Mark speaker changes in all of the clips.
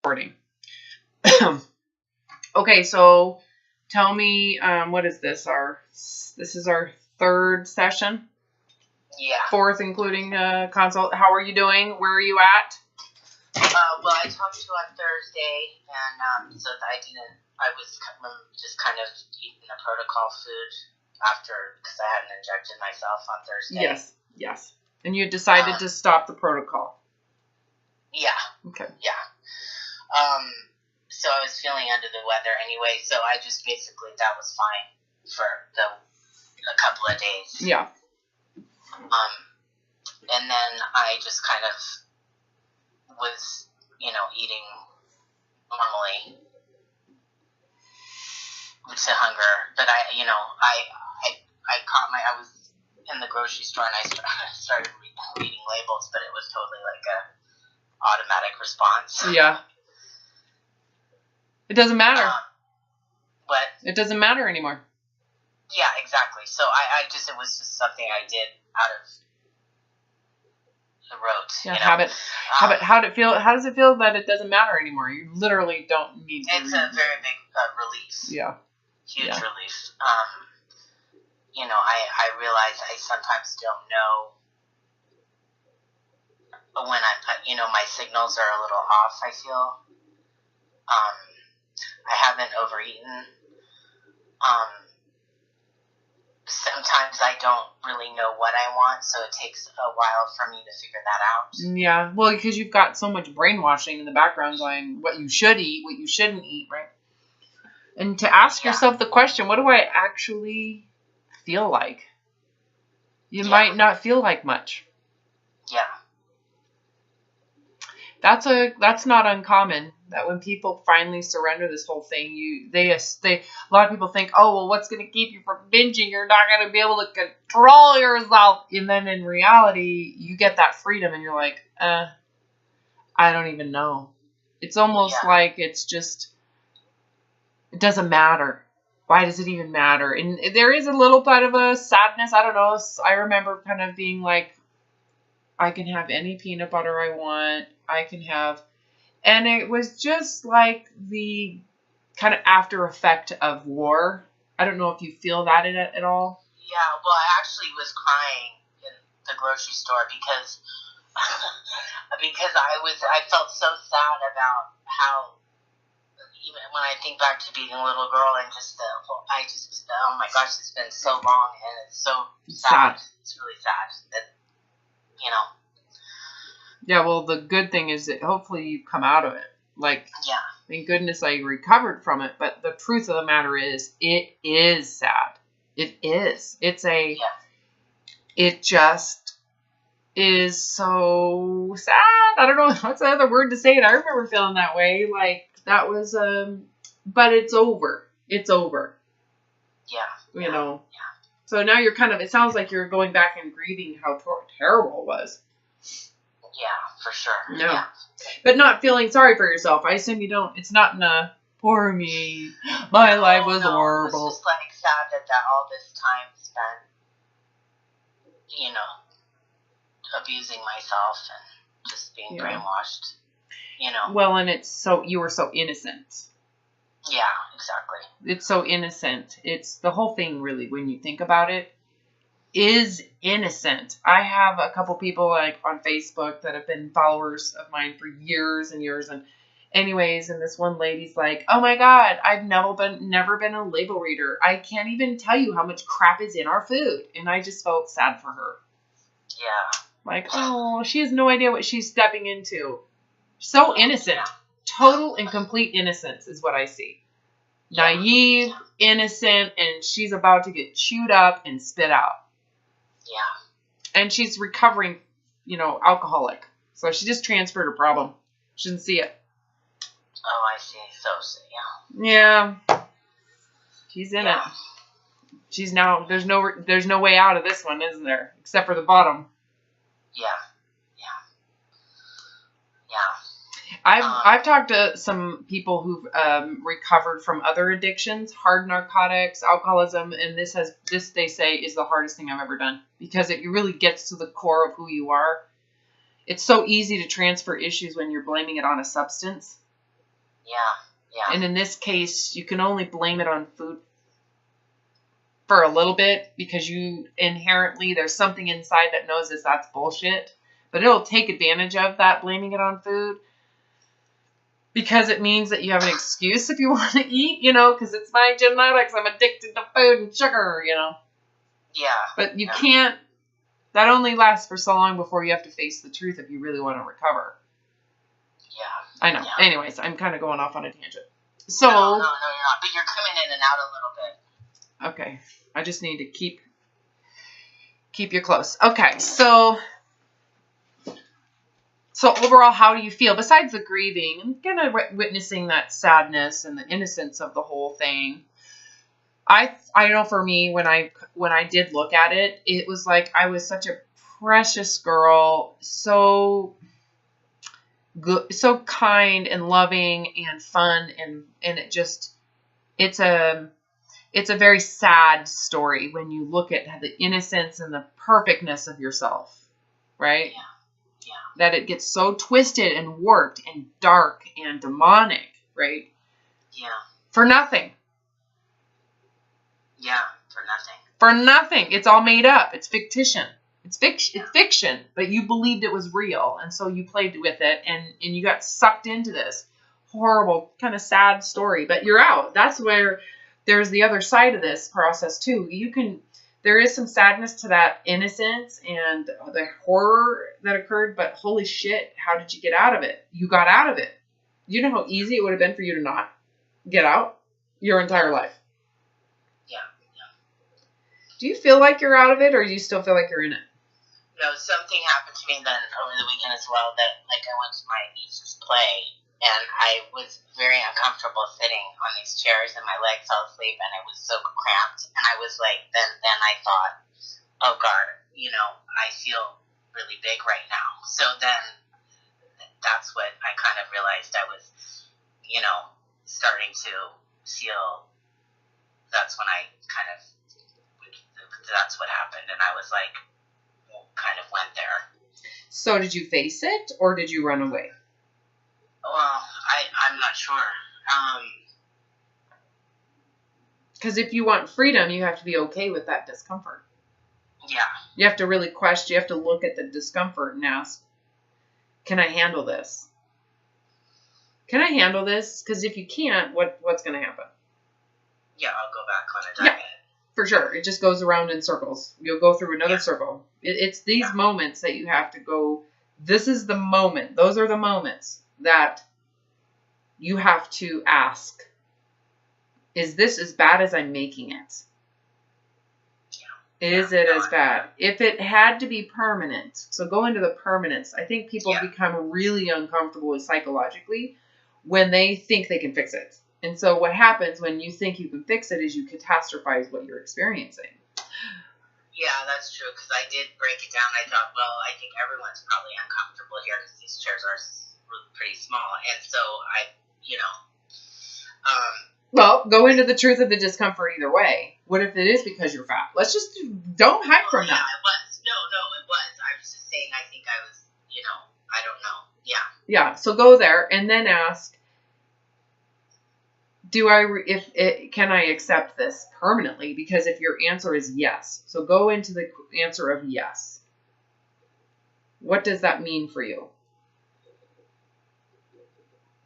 Speaker 1: recording. Okay, so tell me, what is this? This is our third session?
Speaker 2: Yeah.
Speaker 1: Fourth, including consult. How are you doing? Where are you at?
Speaker 2: Well, I talked to you on Thursday, and so I was just kind of eating the protocol food because I hadn't injected myself on Thursday.
Speaker 1: Yes. And you decided to stop the protocol.
Speaker 2: Yeah.
Speaker 1: Okay.
Speaker 2: Yeah. So I was feeling under the weather anyway, so I just basically, that was fine for a couple of days.
Speaker 1: Yeah.
Speaker 2: And then I just kind of was, eating normally to hunger, but I was in the grocery store and I started reading labels, but it was totally like a automatic response.
Speaker 1: Yeah. It doesn't matter.
Speaker 2: What?
Speaker 1: It doesn't matter anymore.
Speaker 2: Yeah, exactly. So it was just something I did out of the rote.
Speaker 1: Yeah, habit. How did it feel? How does it feel that it doesn't matter anymore? You literally don't need to.
Speaker 2: It's a very big relief.
Speaker 1: Yeah.
Speaker 2: Huge relief. I realize I sometimes don't know when my signals are a little off, I feel. I haven't overeaten. Sometimes I don't really know what I want, so it takes a while for me to figure that out.
Speaker 1: Yeah, well, because you've got so much brainwashing in the background going, what you should eat, what you shouldn't eat, right? And to ask yourself the question, what do I actually feel like? You might not feel like much.
Speaker 2: Yeah.
Speaker 1: That's not uncommon. That when people finally surrender this whole thing, a lot of people think, oh, well, what's going to keep you from binging? You're not going to be able to control yourself. And then in reality, you get that freedom and you're like, I don't even know. It's almost like it's just, it doesn't matter. Why does it even matter? And there is a little bit of a sadness. I don't know. I remember kind of being like, I can have any peanut butter I want. I can have... And it was just like the kind of after effect of war. I don't know if you feel that at all.
Speaker 2: Yeah, well, I actually was crying in the grocery store because I felt so sad about how, even when I think back to being a little girl and oh my gosh, it's been so long and it's so sad. It's really sad that,
Speaker 1: Yeah, well, the good thing is that hopefully you've come out of it. Thank goodness I recovered from it. But the truth of the matter is, it is sad. It is. It just is so sad. I don't know what's the other word to say it. I remember feeling that way. Like, that was, but it's over. It's over.
Speaker 2: Yeah.
Speaker 1: Yeah. So now you're it sounds like you're going back and grieving how terrible it was.
Speaker 2: Yeah, for sure.
Speaker 1: No.
Speaker 2: Yeah.
Speaker 1: But not feeling sorry for yourself. I assume you don't. It's not in a, poor me, my life was horrible.
Speaker 2: It's just sad that all this time spent, abusing myself and just being brainwashed,
Speaker 1: Well, and you were so innocent.
Speaker 2: Yeah, exactly.
Speaker 1: It's so innocent. It's the whole thing, really, when you think about it, is innocent. I have a couple people on Facebook that have been followers of mine for years and years. And anyways, and this one lady's like, oh my God, I've never been a label reader. I can't even tell you how much crap is in our food. And I just felt sad for her.
Speaker 2: Yeah.
Speaker 1: Oh, she has no idea what she's stepping into. So innocent. Yeah. Total and complete innocence is what I see. Yeah. Naive, innocent, and she's about to get chewed up and spit out.
Speaker 2: Yeah.
Speaker 1: And she's recovering, alcoholic. So she just transferred her problem. She didn't see it.
Speaker 2: Oh, I see. So,
Speaker 1: yeah. She's in it. She's now, there's no way out of this one, isn't there? Except for the bottom.
Speaker 2: Yeah.
Speaker 1: I've talked to some people who've recovered from other addictions, hard narcotics, alcoholism, and this they say is the hardest thing I've ever done because it really gets to the core of who you are. It's so easy to transfer issues when you're blaming it on a substance.
Speaker 2: Yeah.
Speaker 1: And in this case, you can only blame it on food for a little bit because you inherently, there's something inside that knows that's bullshit. But it'll take advantage of that, blaming it on food. Because it means that you have an excuse if you want to eat, because it's my genetics. I'm addicted to food and sugar,
Speaker 2: Yeah.
Speaker 1: But you can't, that only lasts for so long before you have to face the truth if you really want to recover.
Speaker 2: Yeah.
Speaker 1: I know.
Speaker 2: Yeah.
Speaker 1: Anyways, I'm kind of going off on a tangent. So.
Speaker 2: No, you're not. But you're coming in and out a little bit.
Speaker 1: Okay. I just need to keep you close. Okay. So overall, how do you feel? Besides the grieving and kind of witnessing that sadness and the innocence of the whole thing, I know for me, when I did look at it, it was like I was such a precious girl, so good, so kind and loving and fun, and it's a very sad story when you look at the innocence and the perfectness of yourself, right?
Speaker 2: Yeah.
Speaker 1: That it gets so twisted and warped and dark and demonic, right?
Speaker 2: Yeah.
Speaker 1: For nothing.
Speaker 2: Yeah, for nothing.
Speaker 1: For nothing. It's all made up. It's fictition. It's fiction, but you believed it was real, and so you played with it, and you got sucked into this horrible, kind of sad story. But you're out. That's where there's the other side of this process too. There is some sadness to that innocence and the horror that occurred, but holy shit, how did you get out of it? You got out of it. You know how easy it would have been for you to not get out your entire life.
Speaker 2: Yeah.
Speaker 1: Do you feel like you're out of it, or do you still feel like you're in it?
Speaker 2: No, something happened to me then over the weekend as well that, like, I went to my niece's play, and I was very uncomfortable sitting on these chairs, and my legs fell asleep, and it was so cramped, and I was like, then I thought, oh God, I feel really big right now. So then that's what I kind of realized I was, starting to feel. That's when that's what happened, and I was like, kind of went there.
Speaker 1: So did you face it, or did you run away?
Speaker 2: Well, I'm not sure.
Speaker 1: Because if you want freedom, you have to be okay with that discomfort.
Speaker 2: Yeah.
Speaker 1: You have to really question. You have to look at the discomfort and ask, can I handle this? Can I handle this? Because if you can't, what's going to happen?
Speaker 2: Yeah, I'll go back on a diet.
Speaker 1: Yeah, for sure. It just goes around in circles. You'll go through another circle. It's these moments that you have to go, this is the moment. Those are the moments that you have to ask, is this as bad as I'm making it? Yeah. Is it as bad? If it had to be permanent, so go into the permanence. I think people become really uncomfortable with psychologically when they think they can fix it. And so what happens when you think you can fix it is you catastrophize what you're experiencing.
Speaker 2: Yeah, that's true, because I did break it down. I thought, well, I think everyone's probably uncomfortable here because these chairs are pretty small. And so
Speaker 1: well, go into the truth of the discomfort either way. What if it is because you're fat? Let's just don't hide from that.
Speaker 2: Yeah, it was. No, it was. I was just saying, I think I was, I don't know. Yeah. Yeah,
Speaker 1: so go there and then ask, can I accept this permanently? Because if your answer is yes, so go into the answer of yes. What does that mean for you?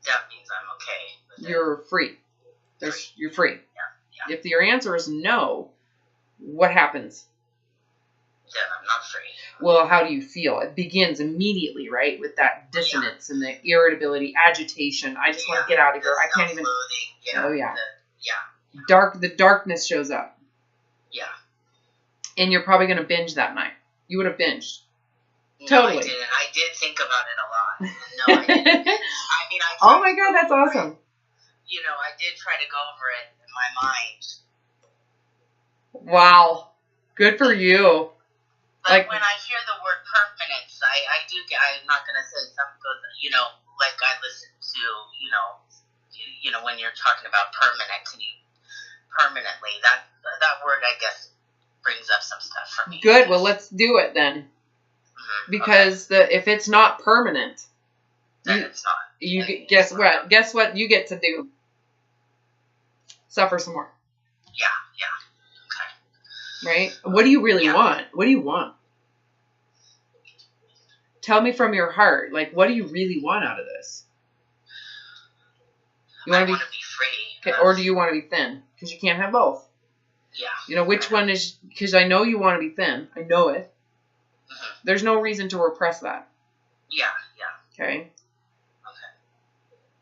Speaker 2: That means I'm okay with
Speaker 1: You're free. You're free.
Speaker 2: Yeah.
Speaker 1: If your answer is no, what happens?
Speaker 2: Then I'm not free.
Speaker 1: Well, how do you feel? It begins immediately, right? With that dissonance and the irritability, agitation. I just want to get out of here. I can't even. Oh yeah. The darkness shows up.
Speaker 2: Yeah.
Speaker 1: And you're probably going to binge that night. You would have binged.
Speaker 2: No,
Speaker 1: totally.
Speaker 2: I didn't. I did think about it a lot. No, I didn't.
Speaker 1: Oh my God, that's awesome.
Speaker 2: I did try to go over it in my mind.
Speaker 1: Wow. Good for you.
Speaker 2: But when I hear the word permanence, I do get, I'm not going to say something goes, like I listen to, when you're talking about permanently, that word, I guess, brings up some stuff for me.
Speaker 1: Good. Well, let's do it then. Mm-hmm. Because if it's not permanent,
Speaker 2: then it's not.
Speaker 1: Guess what? Guess what you get to do? Suffer some more.
Speaker 2: Yeah. Okay.
Speaker 1: Right? What do you really want? What do you want? Tell me from your heart. Like, what do you really want out of this? You want to be
Speaker 2: free.
Speaker 1: Or do you want to be thin? Because you can't have both.
Speaker 2: Yeah.
Speaker 1: Which one is... Because I know you want to be thin. I know it. Mm-hmm. There's no reason to repress that.
Speaker 2: Yeah.
Speaker 1: Okay?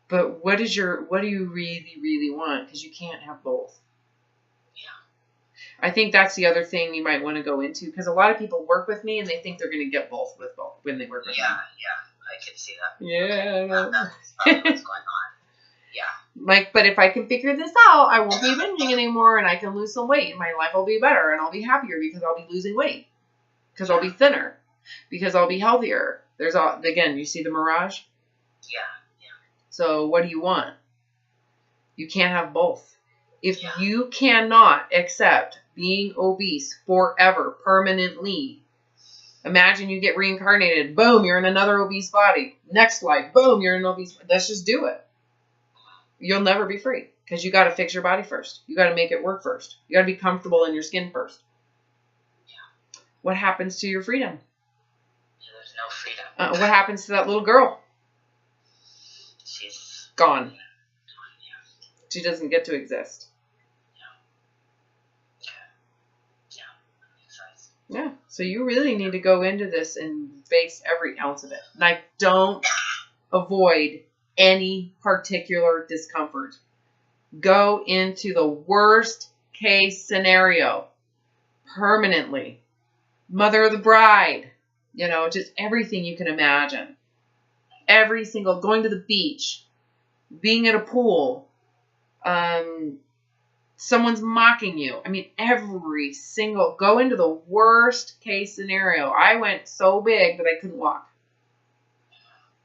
Speaker 1: But what do you really, really want? Because you can't have both. I think that's the other thing you might want to go into, because a lot of people work with me and they think they're going to get both when they work with me.
Speaker 2: Yeah, I can see that.
Speaker 1: Yeah.
Speaker 2: That's probably what's going on. Yeah.
Speaker 1: But if I can figure this out, I won't be binging anymore and I can lose some weight and my life will be better and I'll be happier because I'll be losing weight. Because I'll be thinner. Because I'll be healthier. Again, you see the mirage?
Speaker 2: Yeah.
Speaker 1: So what do you want? You can't have both. If you cannot accept being obese forever, permanently, imagine you get reincarnated. Boom, you're in another obese body. Next life, boom, you're in an obese body. Let's just do it. You'll never be free because you got to fix your body first. You got to make it work first. You got to be comfortable in your skin first. Yeah. What happens to your freedom?
Speaker 2: There's no freedom.
Speaker 1: What happens to that little girl?
Speaker 2: She's
Speaker 1: gone. She doesn't get to exist. Yeah. So you really need to go into this and face every ounce of it. Like, don't avoid any particular discomfort. Go into the worst case scenario permanently. Mother of the bride. Just everything you can imagine. Every single, going to the beach, being at a pool, someone's mocking you. I mean, every single, go into the worst case scenario. I went so big that I couldn't walk.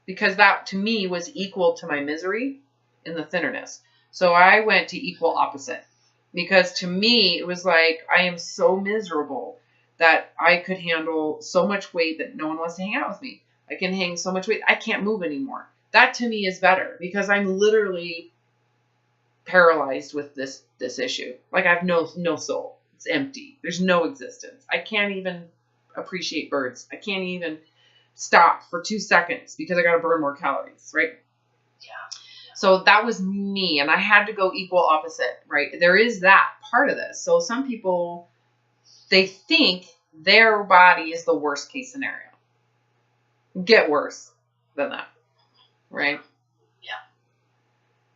Speaker 1: Because that, to me, was equal to my misery and the thinness. So I went to equal opposite. Because to me, it was like, I am so miserable that I could handle so much weight that no one wants to hang out with me. I can hang so much weight, I can't move anymore. That to me is better because I'm literally paralyzed with this issue. Like, I have no soul. It's empty. There's no existence. I can't even appreciate birds. I can't even stop for 2 seconds because I got to burn more calories, right?
Speaker 2: Yeah.
Speaker 1: So that was me, and I had to go equal opposite, right? There is that part of this. So some people, they think their body is the worst case scenario. Get worse than that, right?
Speaker 2: Yeah.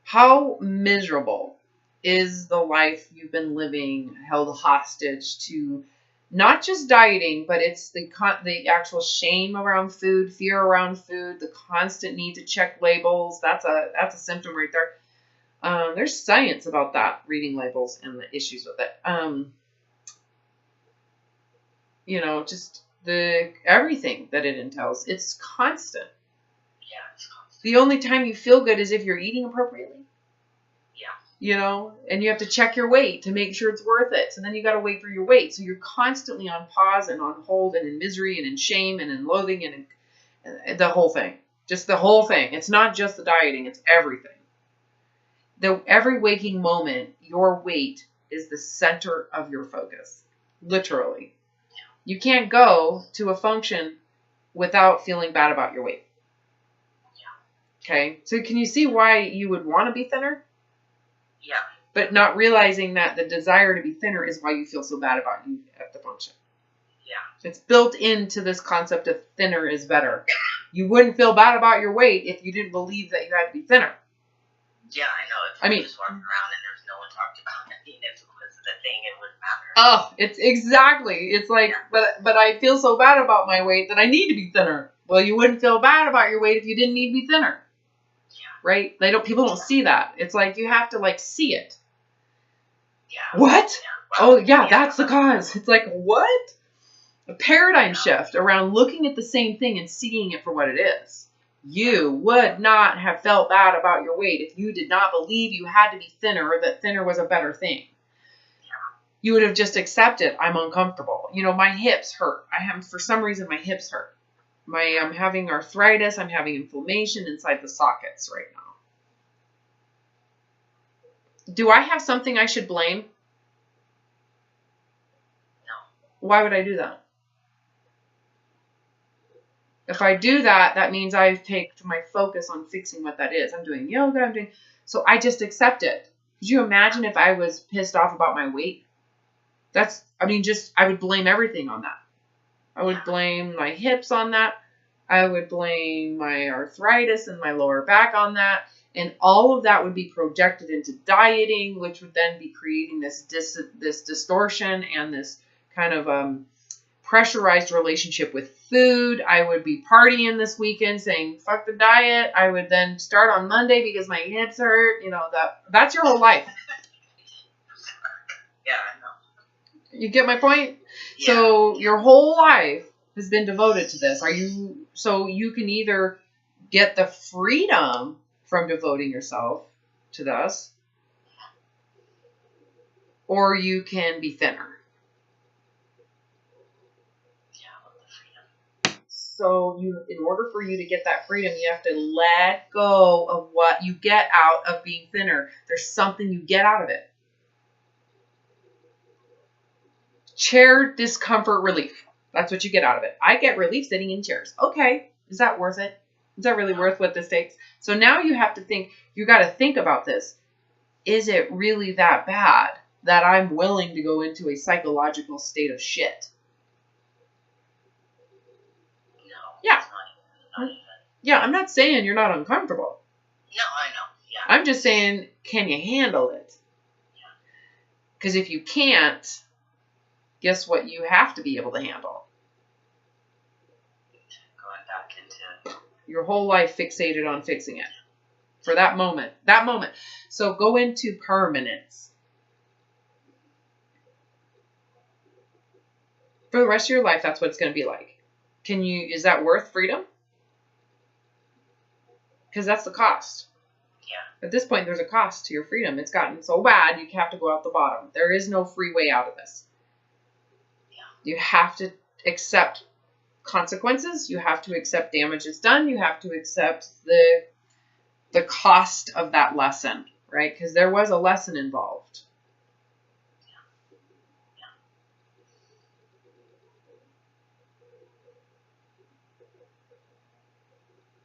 Speaker 1: How miserable is the life you've been living, held hostage to? Not just dieting, but it's the actual shame around food, fear around food, the constant need to check labels. That's a symptom right there. There's science about that, reading labels and the issues with it. Just everything that it entails. It's constant.
Speaker 2: Yeah, it's constant.
Speaker 1: The only time you feel good is if you're eating appropriately.
Speaker 2: Yeah.
Speaker 1: And you have to check your weight to make sure it's worth it. So then you got to wait for your weight. So you're constantly on pause and on hold and in misery and in shame and in loathing and the whole thing. Just the whole thing. It's not just the dieting. It's everything. Every waking moment, your weight is the center of your focus. Literally. You can't go to a function without feeling bad about your weight.
Speaker 2: Yeah.
Speaker 1: Okay? So can you see why you would want to be thinner?
Speaker 2: Yeah.
Speaker 1: But not realizing that the desire to be thinner is why you feel so bad about you at the function.
Speaker 2: Yeah.
Speaker 1: It's built into this concept of thinner is better. You wouldn't feel bad about your weight if you didn't believe that you had to be thinner.
Speaker 2: Yeah, I know. If just walking around and there's no one talking about it, if it was the thing, it wouldn't matter.
Speaker 1: Oh, it's exactly. It's like, but I feel so bad about my weight that I need to be thinner. Well, you wouldn't feel bad about your weight if you didn't need to be thinner. Right? People don't see that. It's like you have to see it.
Speaker 2: Yeah.
Speaker 1: What?
Speaker 2: Yeah. Well,
Speaker 1: that's the cause. It's like, what? A paradigm shift around looking at the same thing and seeing it for what it is. You would not have felt bad about your weight if you did not believe you had to be thinner or that thinner was a better thing.
Speaker 2: Yeah.
Speaker 1: You would have just accepted, I'm uncomfortable. My hips hurt. For some reason, my hips hurt. I'm having arthritis. I'm having inflammation inside the sockets right now. Do I have something I should blame?
Speaker 2: No.
Speaker 1: Why would I do that? If I do that, that means I take my focus on fixing what that is. I'm doing yoga. So I just accept it. Could you imagine if I was pissed off about my weight? I would blame everything on that. I would blame my hips on that. I would blame my arthritis and my lower back on that. And all of that would be projected into dieting, which would then be creating this distortion and this kind of pressurized relationship with food. I would be partying this weekend saying, fuck the diet. I would then start on Monday because my hips hurt. That's your whole life.
Speaker 2: Yeah, I know.
Speaker 1: You get my point?
Speaker 2: Yeah.
Speaker 1: So your whole life has been devoted to this. So you can either get the freedom from devoting yourself to this, or you can be thinner. So in order for you to get that freedom, you have to let go of what you get out of being thinner. There's something you get out of it. Chair discomfort relief. That's what you get out of it. I get relief sitting in chairs. Okay. Is that worth it? Is that really worth what this takes? So now you have to think, you got to think about this. Is it really that bad that I'm willing to go into a psychological state of shit? Yeah. Yeah, I'm not saying you're not uncomfortable.
Speaker 2: No, I know. Yeah.
Speaker 1: I'm just saying, can you handle it? Because if you can't, guess what you have to be able to handle?
Speaker 2: Going back into
Speaker 1: your whole life fixated on fixing it. For that moment. So go into permanence. For the rest of your life, that's what it's going to be like. Is that worth freedom? Because that's the cost. Yeah. At this point, there's a cost to your freedom. It's gotten so bad, you have to go out the bottom. There is no free way out of this. Yeah. You have to accept consequences. You have to accept damage is done. You have to accept the cost of that lesson, right? Because there was a lesson involved.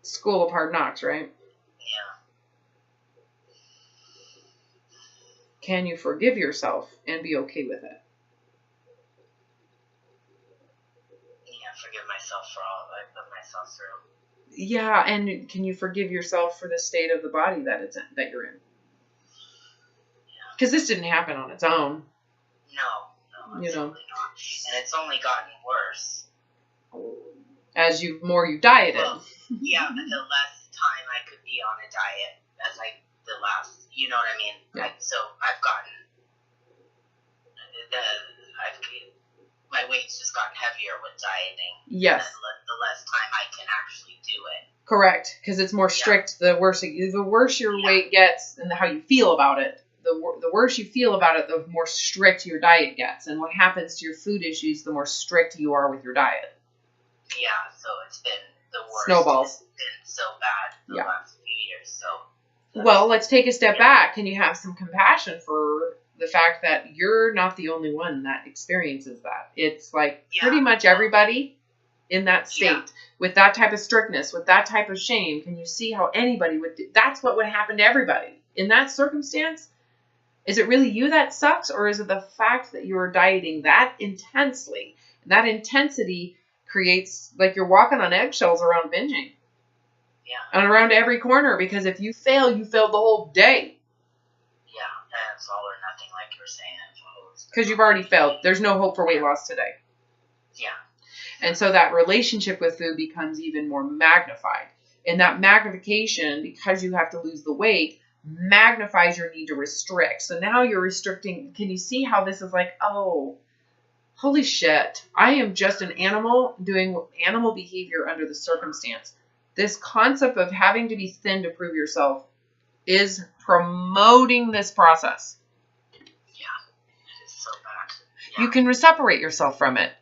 Speaker 1: School of hard knocks, right?
Speaker 2: Yeah.
Speaker 1: Can you forgive yourself and be okay with it?
Speaker 2: Yeah, forgive myself for all I put myself through.
Speaker 1: Yeah, and can you forgive yourself for the state of the body that you're in? Because this didn't happen on its own.
Speaker 2: No, absolutely not. And it's only gotten worse.
Speaker 1: As you dieted.
Speaker 2: Well, yeah, but the less time I could be on a diet you know what I mean? Yeah. So I've gotten, my weight's just gotten heavier with dieting.
Speaker 1: Yes.
Speaker 2: The less time I can actually do it.
Speaker 1: Correct, because it's more strict. The worse your weight gets and how you feel about it. The worse you feel about it, the more strict your diet gets. And what happens to your food issues, the more strict you are with your diet.
Speaker 2: Yeah, so it's been the worst.
Speaker 1: Snowballs.
Speaker 2: It's been so bad the last few years. So.
Speaker 1: Well, let's take a step back. Can you have some compassion for the fact that you're not the only one that experiences that? It's like pretty much everybody in that state with that type of strictness, with that type of shame. Can you see how anybody would do? That's what would happen to everybody in that circumstance. Is it really you that sucks, or is it the fact that you're dieting that intensely? That intensity creates, like, you're walking on eggshells around binging. Yeah. And around every corner, because if you fail, you failed the whole day.
Speaker 2: Yeah, that's all or nothing, like you're saying.
Speaker 1: Because you've already failed. There's no hope for weight loss today.
Speaker 2: Yeah.
Speaker 1: And so that relationship with food becomes even more magnified. And that magnification, because you have to lose the weight, magnifies your need to restrict. So now you're restricting. Can you see how this is like, oh, holy shit, I am just an animal doing animal behavior under the circumstance. This concept of having to be thin to prove yourself is promoting this process.
Speaker 2: Yeah, it is so bad.
Speaker 1: Yeah. You can separate yourself from it.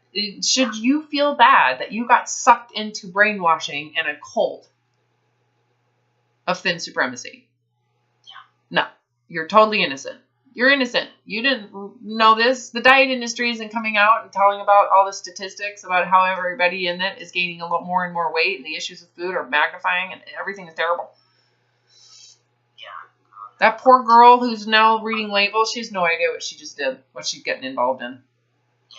Speaker 1: Should you feel bad that you got sucked into brainwashing and a cult of thin supremacy? No, you're totally innocent. You're innocent. You didn't know this. The diet industry isn't coming out and telling about all the statistics about how everybody in it is gaining a lot more and more weight, and the issues with food are magnifying, and everything is terrible.
Speaker 2: Yeah.
Speaker 1: That poor girl who's now reading labels, she has no idea what she just did, what she's getting involved in.
Speaker 2: Yeah.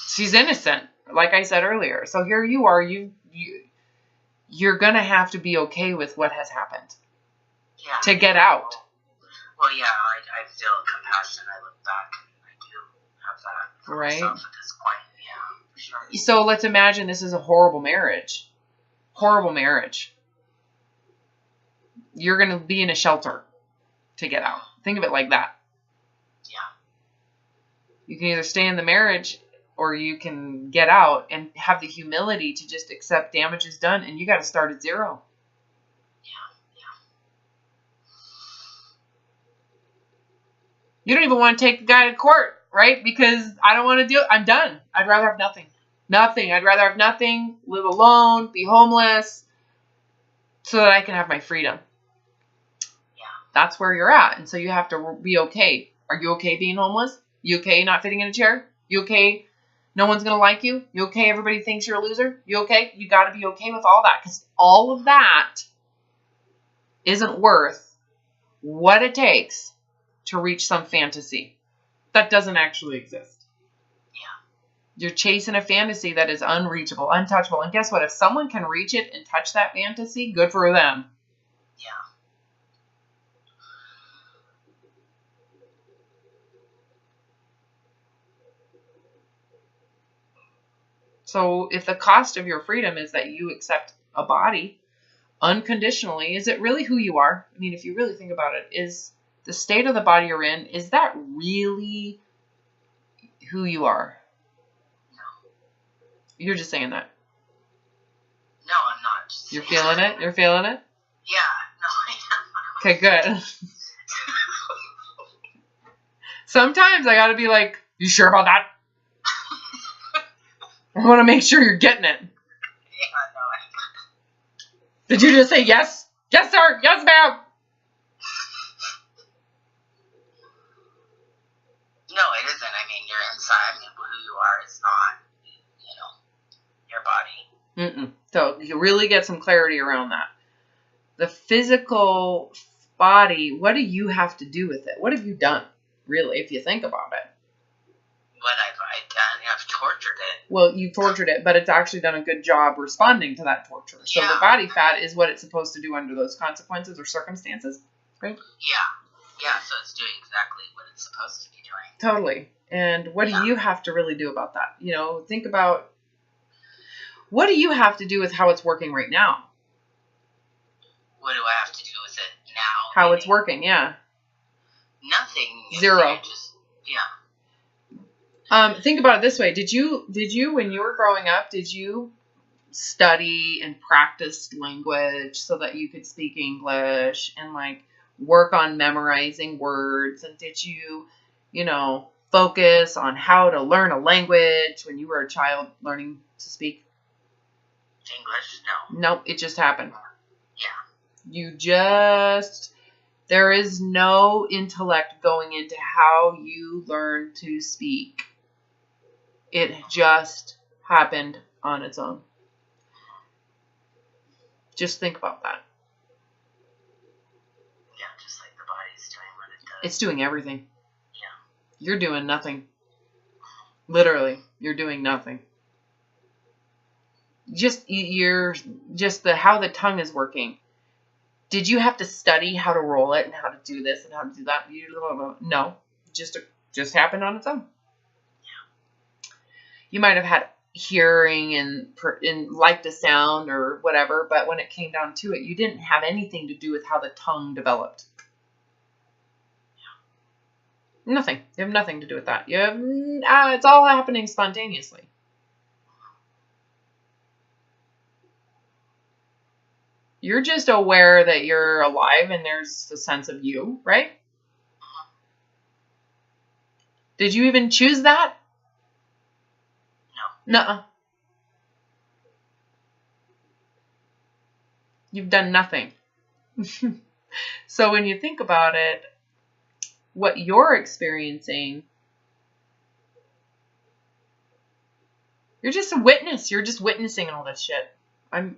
Speaker 1: She's innocent, like I said earlier. So here you are. You're gonna have to be okay with what has happened.
Speaker 2: Yeah.
Speaker 1: To get out.
Speaker 2: Well, yeah, I feel compassion. I look back and I do have that for myself at this point. Yeah, for sure.
Speaker 1: So let's imagine this is a horrible marriage. Horrible marriage. You're going to be in a shelter to get out. Think of it like that.
Speaker 2: Yeah.
Speaker 1: You can either stay in the marriage or you can get out and have the humility to just accept damage is done, and you got to start at zero. You don't even want to take the guy to court, right? Because I don't want to do it. I'm done. I'd rather have nothing. Nothing. I'd rather have nothing, live alone, be homeless, so that I can have my freedom.
Speaker 2: Yeah.
Speaker 1: That's where you're at. And so you have to be okay. Are you okay being homeless? You okay not fitting in a chair? You okay no one's going to like you? You okay everybody thinks you're a loser? You okay? You got to be okay with all that, because all of that isn't worth what it takes to reach some fantasy that doesn't actually exist.
Speaker 2: Yeah.
Speaker 1: You're chasing a fantasy that is unreachable, untouchable. And guess what? If someone can reach it and touch that fantasy, good for them.
Speaker 2: Yeah.
Speaker 1: So if the cost of your freedom is that you accept a body unconditionally, is it really who you are? I mean, if you really think about it, is the state of the body you're in, is that really who you are?
Speaker 2: No.
Speaker 1: You're just saying that.
Speaker 2: No, I'm not.
Speaker 1: You're feeling it? You're feeling it?
Speaker 2: Yeah. No, I am.
Speaker 1: Okay, good. Sometimes I gotta be like, you sure about that? I want to make sure you're getting it.
Speaker 2: Yeah, no,
Speaker 1: Did you just say yes? Yes, sir. Yes, ma'am.
Speaker 2: No, it isn't. I mean, you're inside. I mean, who you are is not, your body.
Speaker 1: So you really get some clarity around that. The physical body, what do you have to do with it? What have you done, really, if you think about it?
Speaker 2: What I've done, I've tortured it.
Speaker 1: Well, you tortured it, but it's actually done a good job responding to that torture. So the body fat is what it's supposed to do under those consequences or circumstances, right?
Speaker 2: Yeah. Yeah, so it's doing exactly what it's supposed to be doing.
Speaker 1: Totally. And what do you have to really do about that? Think about, what do you have to do with how it's working right now?
Speaker 2: What do I have to do with it now?
Speaker 1: How it's working, yeah.
Speaker 2: Nothing.
Speaker 1: Zero.
Speaker 2: Yeah.
Speaker 1: Think about it this way. Did you, when you were growing up, did you study and practice language so that you could speak English and work on memorizing words? And did you, focus on how to learn a language when you were a child learning to speak?
Speaker 2: English? No.
Speaker 1: Nope, it just happened.
Speaker 2: Yeah.
Speaker 1: There is no intellect going into how you learn to speak. It just happened on its own. Just think about that.
Speaker 2: Yeah, just like the body's doing what it does.
Speaker 1: It's doing everything.
Speaker 2: Yeah.
Speaker 1: You're doing nothing. Literally, you're doing nothing. How the tongue is working. Did you have to study how to roll it and how to do this and how to do that? No, just happened on its own. You might have had hearing and liked a sound or whatever, but when it came down to it, you didn't have anything to do with how the tongue developed. Nothing. You have nothing to do with that. It's all happening spontaneously. You're just aware that you're alive and there's a sense of you, right? Did you even choose that? Nuh-uh. You've done nothing. So when you think about it, what you're experiencing, you're just a witness. You're just witnessing all this shit.
Speaker 2: Yeah.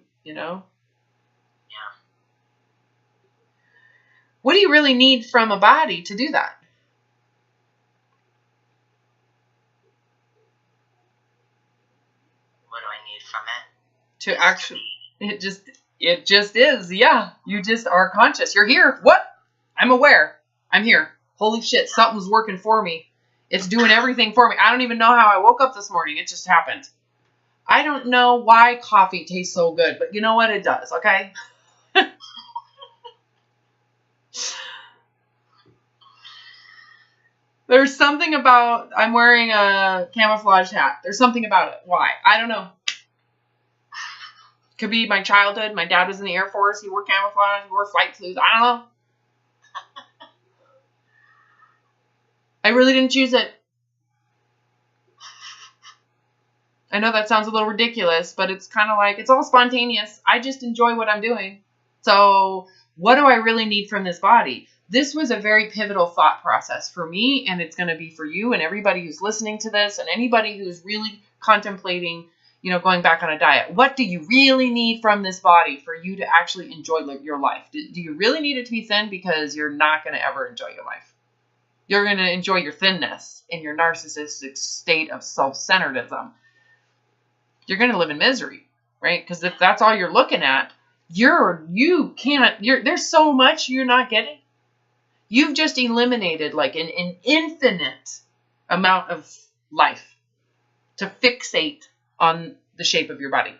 Speaker 1: What do you really need from a body to do that?
Speaker 2: What do I need from it?
Speaker 1: To actually, it just is. Yeah. You just are conscious. You're here. What? I'm aware. I'm here. Holy shit. Something's working for me. It's doing everything for me. I don't even know how I woke up this morning. It just happened. I don't know why coffee tastes so good, but you know what? It does. Okay. There's something about, I'm wearing a camouflage hat. There's something about it. Why? I don't know. Could be my childhood. My dad was in the Air Force. He wore camouflage. He wore flight suits. I don't know. I really didn't choose it. I know that sounds a little ridiculous, but it's kind of like, it's all spontaneous. I just enjoy what I'm doing. So what do I really need from this body? This was a very pivotal thought process for me, and it's going to be for you and everybody who's listening to this and anybody who's really contemplating, going back on a diet. What do you really need from this body for you to actually enjoy your life? Do you really need it to be thin? Because you're not going to ever enjoy your life. You're going to enjoy your thinness in your narcissistic state of self-centeredness. You're going to live in misery, right? Because if that's all you're looking at, there's so much you're not getting. You've just eliminated like an infinite amount of life to fixate on the shape of your body.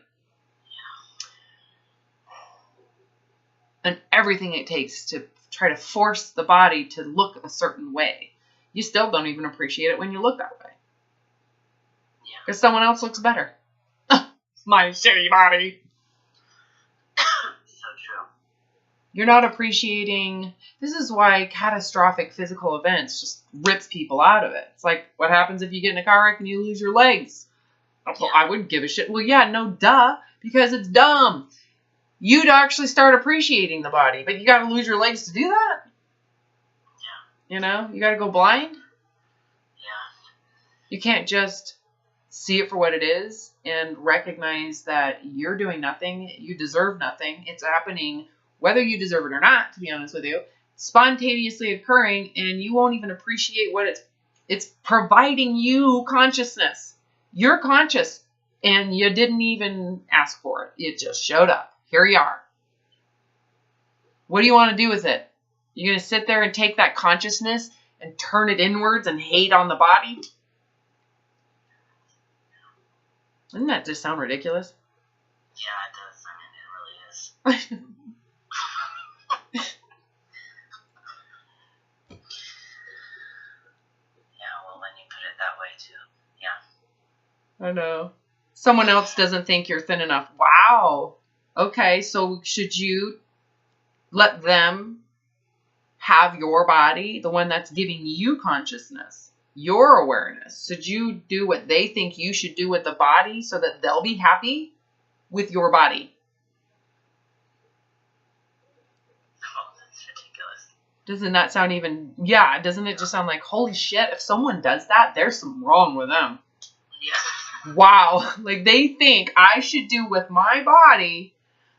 Speaker 1: And everything it takes to try to force the body to look a certain way. You still don't even appreciate it when you look that way. Because someone else looks better. My shitty body.
Speaker 2: So true.
Speaker 1: You're not appreciating. This is why catastrophic physical events just rips people out of it. It's like, what happens if you get in a car wreck and you lose your legs? I wouldn't give a shit. Well, yeah, no, duh, because it's dumb. You'd actually start appreciating the body, but you got to lose your legs to do that.
Speaker 2: Yeah.
Speaker 1: You got to go blind.
Speaker 2: Yeah.
Speaker 1: You can't just see it for what it is and recognize that you're doing nothing. You deserve nothing. It's happening whether you deserve it or not, to be honest with you. Spontaneously occurring, and you won't even appreciate what it's providing you consciousness. You're conscious, and you didn't even ask for it. It just showed up. Here you are. What do you want to do with it? You're going to sit there and take that consciousness and turn it inwards and hate on the body? Doesn't that just sound ridiculous?
Speaker 2: Yeah, it does. I mean, it really is. Yeah, well, when you put it that way, too. Yeah.
Speaker 1: I know. Someone else doesn't think you're thin enough. Wow. Okay, so should you let them have your body, the one that's giving you consciousness, your awareness? Should you do what they think you should do with the body so that they'll be happy with your body?
Speaker 2: Oh, that's ridiculous.
Speaker 1: Doesn't that sound even... Yeah, doesn't it just sound like, holy shit, if someone does that, there's something wrong with them.
Speaker 2: Yeah.
Speaker 1: Wow. Like, they think I should do with my body,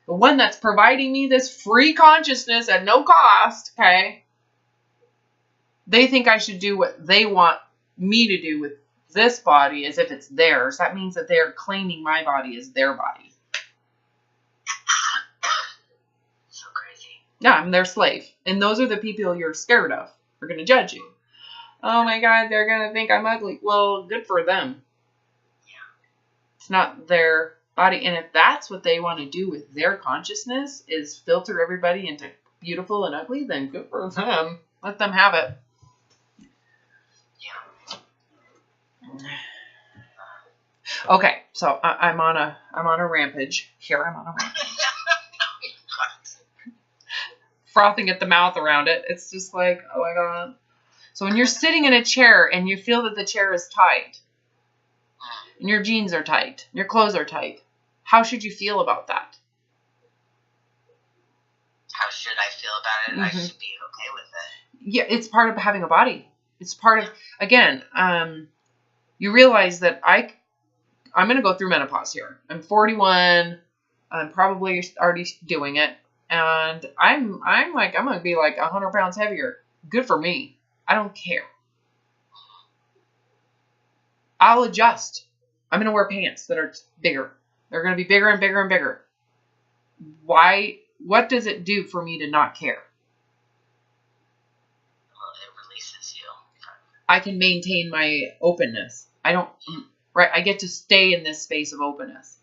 Speaker 1: the one that's providing me this free consciousness at no cost, okay? They think I should do what they want me to do with this body as if it's theirs. That means that they're claiming my body as their body.
Speaker 2: So crazy.
Speaker 1: Yeah, I'm their slave. And those are the people you're scared of. They're going to judge you. Oh my God, they're going to think I'm ugly. Well, good for them.
Speaker 2: Yeah.
Speaker 1: It's not their body. And if that's what they want to do with their consciousness, is filter everybody into beautiful and ugly, then good for them. Let them have it. Okay, so I'm on a rampage. Here I'm on a rampage. Frothing at the mouth around it. It's just like, oh my God. So when you're sitting in a chair and you feel that the chair is tight, and your jeans are tight, your clothes are tight. How should you feel about that?
Speaker 2: How should I feel about it? I should be okay with it.
Speaker 1: Yeah, it's part of having a body. It's part of, again, you realize that I'm going to go through menopause here. I'm 41. I'm probably already doing it. And I'm going to be like 100 pounds heavier. Good for me. I don't care. I'll adjust. I'm going to wear pants that are bigger. They're going to be bigger and bigger and bigger. Why? What does it do for me to not care?
Speaker 2: Well, it releases you.
Speaker 1: I can maintain my openness. I get to stay in this space of openness.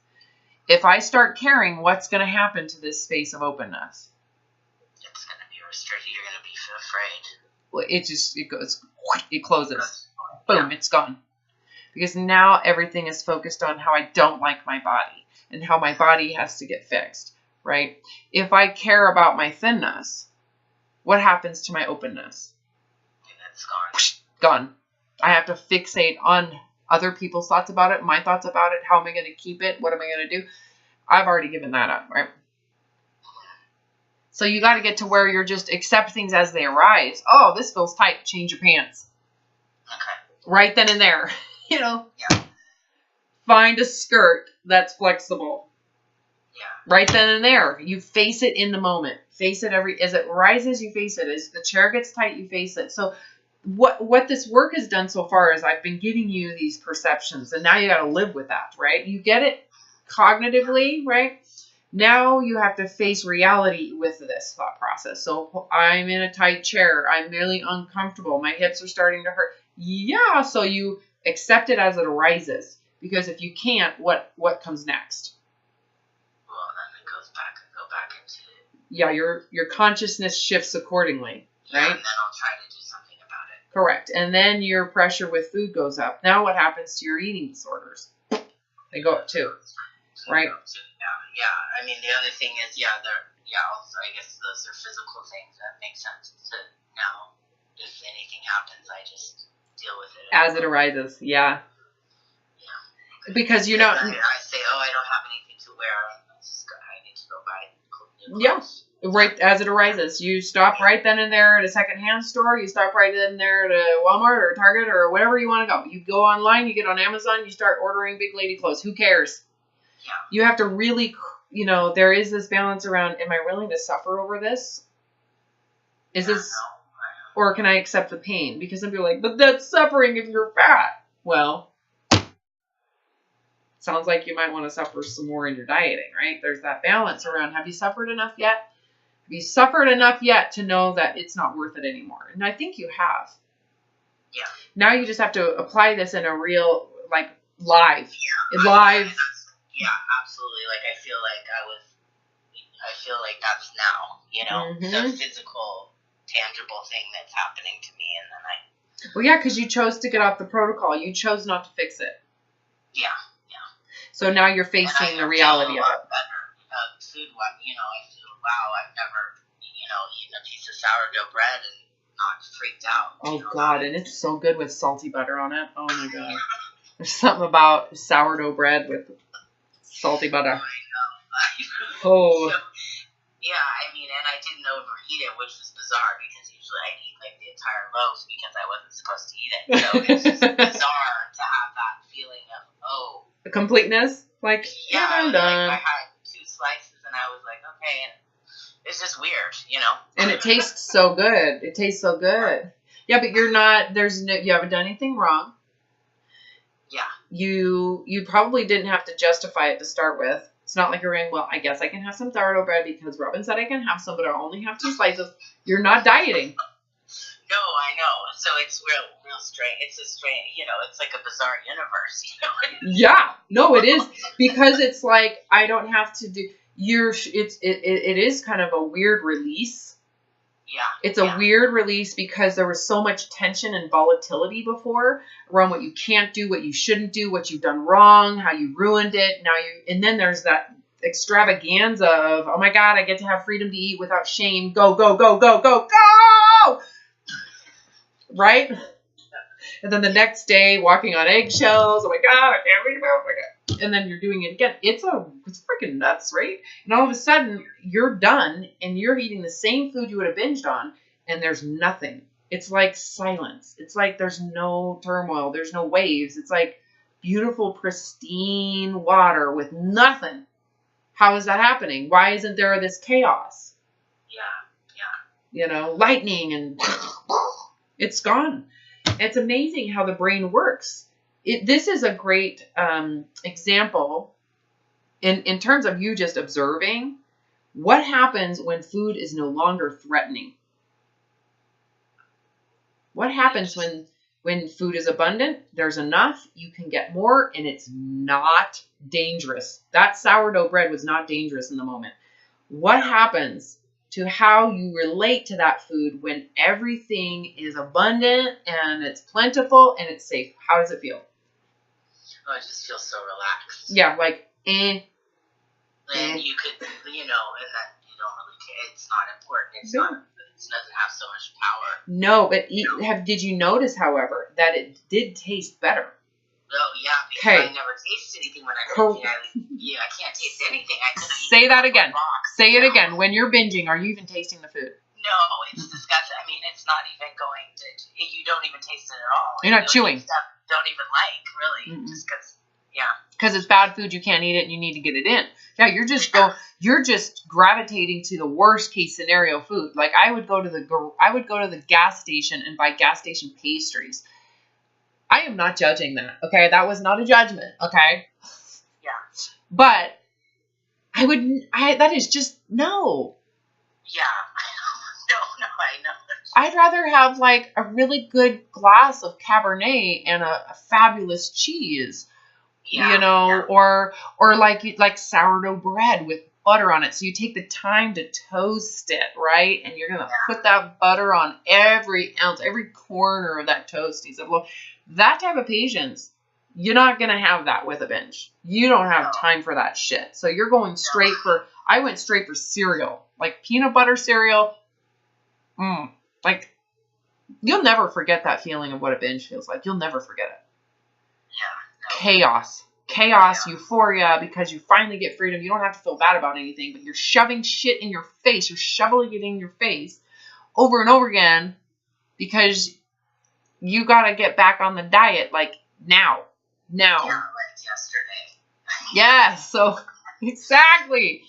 Speaker 1: If I start caring, what's going to happen to this space of openness?
Speaker 2: It's going to be restricted. You're going to be afraid.
Speaker 1: Well, it closes. Boom, it's gone. Because now everything is focused on how I don't like my body and how my body has to get fixed, right? If I care about my thinness, what happens to my openness?
Speaker 2: It's gone.
Speaker 1: Gone. I have to fixate on other people's thoughts about it, my thoughts about it. How am I going to keep it? What am I going to do? I've already given that up, right? So you got to get to where you're just accept things as they arise. Oh, this feels tight. Change your pants.
Speaker 2: Okay.
Speaker 1: Right then and there.
Speaker 2: Yeah.
Speaker 1: Find a skirt that's flexible.
Speaker 2: Yeah.
Speaker 1: Right then and there. You face it in the moment. Face it as it rises, you face it. As the chair gets tight, you face it. So what this work has done so far is I've been giving you these perceptions, and now you got to live with that, right? You get it cognitively, right? Now you have to face reality with this thought process. So I'm in a tight chair. I'm really uncomfortable. My hips are starting to hurt. Yeah, so you accept it as it arises. Because if you can't, what comes next?
Speaker 2: Well, then it goes back into...
Speaker 1: Yeah, your consciousness shifts accordingly, right?
Speaker 2: Yeah, and then I'll try to do something about it.
Speaker 1: Correct. And then your pressure with food goes up. Now what happens to your eating disorders? They go up too, right?
Speaker 2: Yeah. I mean, the other thing is, also, I guess those are physical things that make sense. So now, if anything happens, I just deal with it.
Speaker 1: As it arises, yeah. Because you know...
Speaker 2: I say, I don't have anything to wear. I need to go buy new clothes.
Speaker 1: Yeah. Right as it arises. You stop right then and there at a secondhand store. You stop right then and there at a Walmart or Target or wherever you want to go. You go online, you get on Amazon, you start ordering big lady clothes. Who cares?
Speaker 2: Yeah.
Speaker 1: You have to really, there is this balance around, am I willing to suffer over this? Is this, or can I accept the pain? Because some people are like, but that's suffering if you're fat. Well, sounds like you might want to suffer some more in your dieting, right? There's that balance around, have you suffered enough yet? Have you suffered enough yet to know that it's not worth it anymore? And I think you have.
Speaker 2: Yeah.
Speaker 1: Now you just have to apply this in a real, live.
Speaker 2: Yeah.
Speaker 1: Live.
Speaker 2: Yeah, absolutely. I feel like that's now, the physical, tangible thing that's happening to me. And then
Speaker 1: Well, yeah, because you chose to get off the protocol. You chose not to fix it.
Speaker 2: Yeah.
Speaker 1: So now you're facing the reality of it.
Speaker 2: Better. Food-wise, I feel, wow, I've never, eaten a piece of sourdough bread and not freaked out.
Speaker 1: Oh, God, and it's so good with salty butter on it. Oh, my God. There's something about sourdough bread with salty butter.
Speaker 2: I know.
Speaker 1: Oh.
Speaker 2: So, yeah, I mean, and I didn't overeat it, which was bizarre because usually I'd eat the entire loaf because I wasn't supposed to eat it. So it's just bizarre to have that feeling of,
Speaker 1: The completeness?
Speaker 2: yeah,
Speaker 1: I'm done.
Speaker 2: I had 2 slices and I was like, okay, and it's just weird,
Speaker 1: And it tastes so good. It tastes so good. Yeah, but you're not, you haven't done anything wrong.
Speaker 2: Yeah.
Speaker 1: You probably didn't have to justify it to start with. It's not like you're going, well, I guess I can have some sourdough bread because Robin said I can have some, but I only have 2 slices. You're not dieting.
Speaker 2: No, I know. So it's real strange. It's a strange, it's like a bizarre universe,
Speaker 1: Yeah. No, it is. Because it's like, I don't have to do, it is kind of a weird release.
Speaker 2: Yeah.
Speaker 1: It's a weird release because there was so much tension and volatility before around what you can't do, what you shouldn't do, what you've done wrong, how you ruined it. And then there's that extravaganza of, oh my God, I get to have freedom to eat without shame. Go, go, go, go, go, go! Right? And then the next day, walking on eggshells. Oh my God, I can't believe it. Oh my God. And then you're doing it again. It's freaking nuts, right? And all of a sudden, you're done and you're eating the same food you would have binged on, and there's nothing. It's like silence. It's like there's no turmoil. There's no waves. It's like beautiful, pristine water with nothing. How is that happening? Why isn't there this chaos?
Speaker 2: Yeah.
Speaker 1: Lightning and it's gone. It's amazing how the brain works. This is a great example in terms of you just observing what happens when food is no longer threatening. What happens when food is abundant, there's enough, you can get more, and it's not dangerous. That sourdough bread was not dangerous in the moment. What happens to how you relate to that food when everything is abundant and it's plentiful and it's safe? How does it feel?
Speaker 2: Oh, it just feels so relaxed.
Speaker 1: Yeah, like,
Speaker 2: And you could, and that you don't really care. It's not important. It doesn't have so much power.
Speaker 1: No, but did you notice, however, that it did taste better?
Speaker 2: Oh, yeah, because I never tasted anything when I binged. I can't taste anything. I couldn't
Speaker 1: say that again. Say it again. When you're binging, are you even tasting the food?
Speaker 2: No, it's disgusting. I mean, it's not even going to. You don't even taste it at all.
Speaker 1: You're not chewing.
Speaker 2: Stuff you don't even like, really. Just because,
Speaker 1: because it's bad food, you can't eat it, and you need to get it in. Yeah, you're just gravitating to the worst case scenario food. Like I would go to the gas station and buy gas station pastries. I am not judging that. Okay, that was not a judgment. Okay.
Speaker 2: Yeah.
Speaker 1: But that is just no.
Speaker 2: Yeah. No, I know.
Speaker 1: I'd rather have like a really good glass of Cabernet and a fabulous cheese. Or like sourdough bread with butter on it. So you take the time to toast it, right? And you're going to put that butter on every ounce, every corner of that toast. He said, well, that type of patience, you're not going to have that with a binge. You don't have time for that shit. So you're going I went straight for cereal, like peanut butter cereal. Like you'll never forget that feeling of what a binge feels like. You'll never forget it. Chaos, euphoria, because you finally get freedom. You don't have to feel bad about anything, but you're shoving shit in your face. You're shoveling it in your face over and over again because you got to get back on the diet like now.
Speaker 2: Yeah, like yesterday.
Speaker 1: Yeah, so exactly.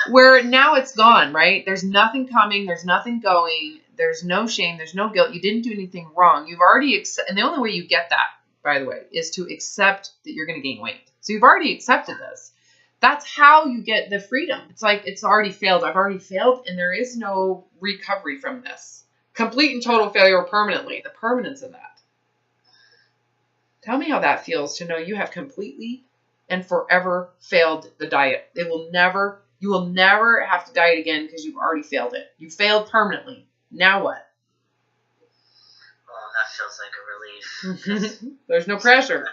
Speaker 1: Where now it's gone, right? There's nothing coming. There's nothing going. There's no shame. There's no guilt. You didn't do anything wrong. You've already and the only way you get that, by the way, is to accept that you're going to gain weight. So you've already accepted this. That's how you get the freedom. It's like, it's already failed. I've already failed, and there is no recovery from this. Complete and total failure permanently. The permanence of that. Tell me how that feels to know you have completely and forever failed the diet. You will never have to diet again because you've already failed it. You failed permanently. Now what?
Speaker 2: Well, that feels like a relief.
Speaker 1: There's no pressure.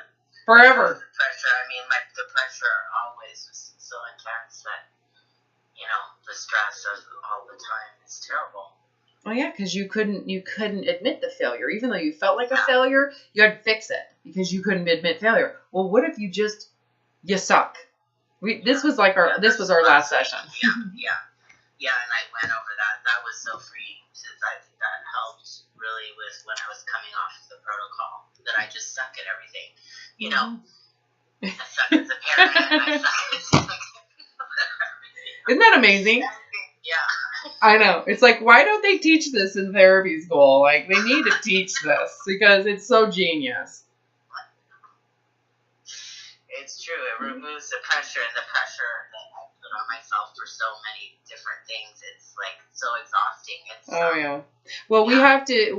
Speaker 1: Forever.
Speaker 2: The pressure, the pressure always was so intense that, the stress of all the time is terrible.
Speaker 1: Oh yeah, because you couldn't admit the failure. Even though you felt like a failure, you had to fix it because you couldn't admit failure. Well, what if you suck? This was our last session.
Speaker 2: Yeah, and I went over that. That was so freeing because I think that helped really with when I was coming off the protocol. That I just suck at everything. I suck as a parent.
Speaker 1: Isn't that amazing?
Speaker 2: Yeah.
Speaker 1: I know. It's like, why don't they teach this in therapy school? Like, they need to teach this because it's so genius.
Speaker 2: It's true. It removes the pressure that I put on myself for so many different things. It's like so exhausting.
Speaker 1: Yeah. Well, we have to,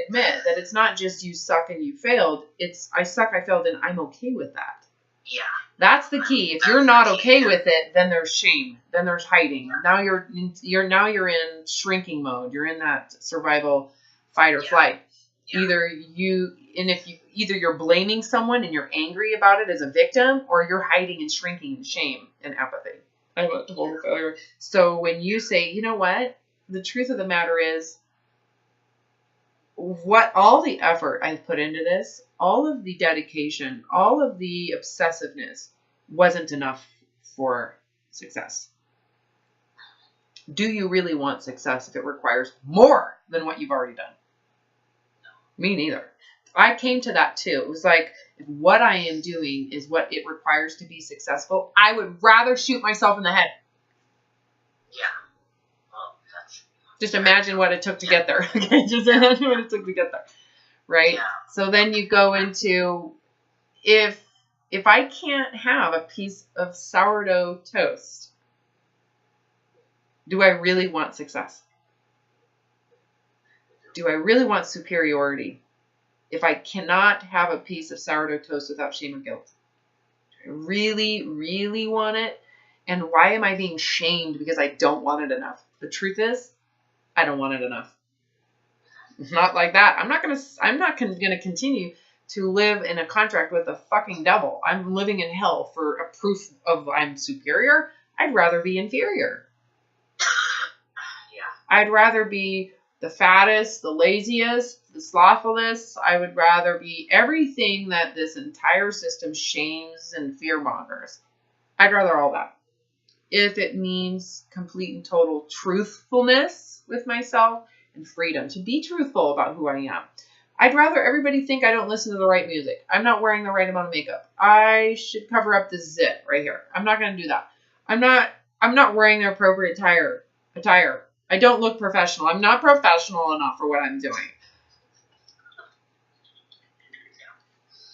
Speaker 1: admit that it's not just you suck and you failed. It's I suck, I failed, and I'm okay with that.
Speaker 2: Yeah.
Speaker 1: That's the key. If you're not okay with it, then there's shame. Then there's hiding. Now you're in shrinking mode. You're in that survival fight or flight. Yeah. Either you're blaming someone and you're angry about it as a victim, or you're hiding and shrinking in shame and apathy. I'm a total failure. So when you say, you know what, the truth of the matter is, what all the effort I've put into this, all of the dedication, all of the obsessiveness wasn't enough for success. Do you really want success if it requires more than what you've already done? Me neither. I came to that too. It was like, if what I am doing is what it requires to be successful, I would rather shoot myself in the head.
Speaker 2: Yeah. Well, that's...
Speaker 1: Just imagine what it took to get there. Just imagine what it took to get there. Right?
Speaker 2: Yeah.
Speaker 1: So then you go into, if I can't have a piece of sourdough toast, do I really want success? Do I really want superiority? If I cannot have a piece of sourdough toast without shame or guilt, do I really, really want it? And why am I being shamed because I don't want it enough? The truth is, I don't want it enough. It's not like that. I'm not gonna continue to live in a contract with the fucking devil. I'm living in hell for a proof of I'm superior. I'd rather be inferior.
Speaker 2: Yeah.
Speaker 1: I'd rather be the fattest, the laziest, the slothfulest. I would rather be everything that this entire system shames and fear-mongers. I'd rather all that. If it means complete and total truthfulness with myself and freedom to be truthful about who I am. I'd rather everybody think I don't listen to the right music. I'm not wearing the right amount of makeup. I should cover up this zit right here. I'm not going to do that. I'm not wearing the appropriate attire. I don't look professional. I'm not professional enough for what I'm doing.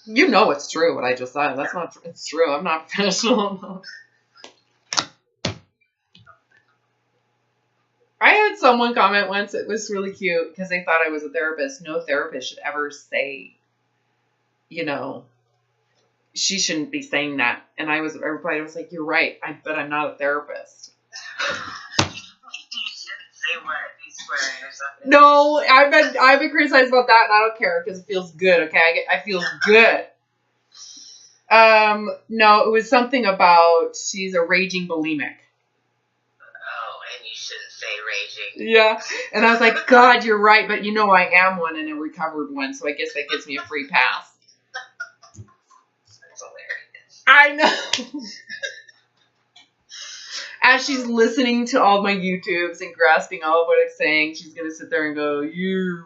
Speaker 1: You know it's true what I just said. That's not, it's true. I'm not professional enough. I had someone comment once, it was really cute, because they thought I was a therapist. No therapist should ever say, she shouldn't be saying that. And I replied, I was like, you're right, but I'm not a therapist. No, I've been criticized about that, and I don't care because it feels good. Okay, I feel good. No, it was something about she's a raging bulimic.
Speaker 2: Oh, and you shouldn't say raging.
Speaker 1: Yeah, and I was like, God, you're right, but I am one and a recovered one, so I guess that gives me a free pass.
Speaker 2: That's hilarious.
Speaker 1: I know. As she's listening to all my YouTubes and grasping all of what I'm saying, she's going to sit there and go, you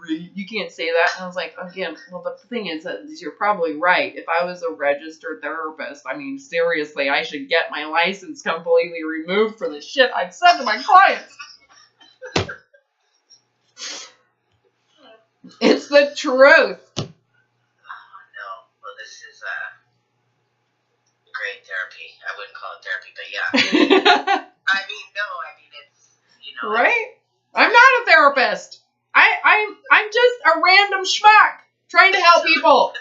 Speaker 1: can't say that. And I was like, again, well, the thing is that you're probably right. If I was a registered therapist, I mean, seriously, I should get my license completely removed for the shit I've said to my clients. It's the truth.
Speaker 2: Oh, no. Well, this is great therapy. I wouldn't call it therapy, but yeah. It's,
Speaker 1: right? I'm not a therapist. I'm just a random schmuck trying to help people.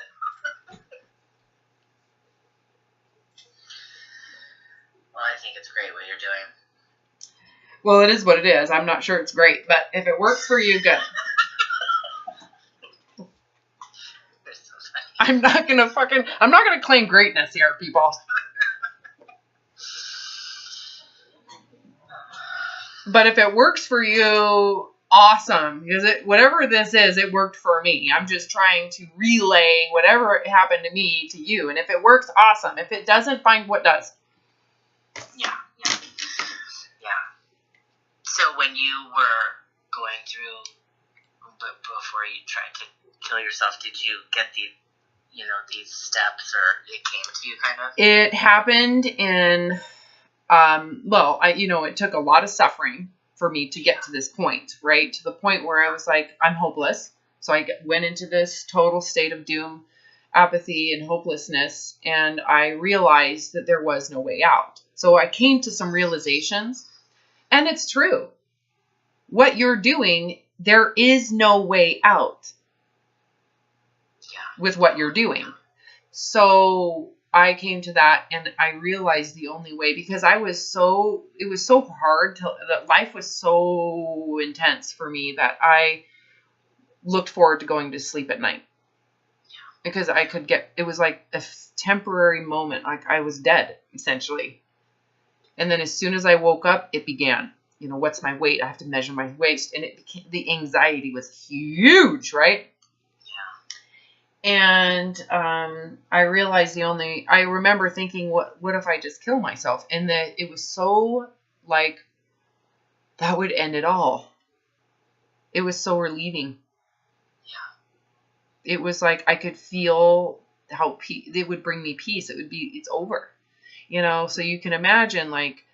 Speaker 2: Well, I think it's great what you're doing.
Speaker 1: Well, it is what it is. I'm not sure it's great, but if it works for you, good. I'm not gonna claim greatness here, people. But if it works for you, awesome. Because whatever this is, it worked for me. I'm just trying to relay whatever happened to me to you. And if it works, awesome. If it doesn't, find what does.
Speaker 2: Yeah. So when you were going through, before you tried to kill yourself, did you get these steps, or it came to you kind of?
Speaker 1: It happened in... it took a lot of suffering for me to get to this point, right? To the point where I was like, I'm hopeless. So I went into this total state of doom, apathy, and hopelessness. And I realized that there was no way out. So I came to some realizations, and it's true. What you're doing, there is no way out with what you're doing. So I came to that, and I realized the only way, because it was so hard, that life was so intense for me that I looked forward to going to sleep at night. Because it was like a temporary moment, like I was dead, essentially. And then as soon as I woke up, it began. you know, what's my weight? I have to measure my waist. And it became, the anxiety was huge, right? And I realized I remember thinking, what if I just kill myself? And that it was so like, that would end it all. It was so relieving. Yeah. It was like, I could feel how it would bring me peace. It's over, you know? So you can imagine, like,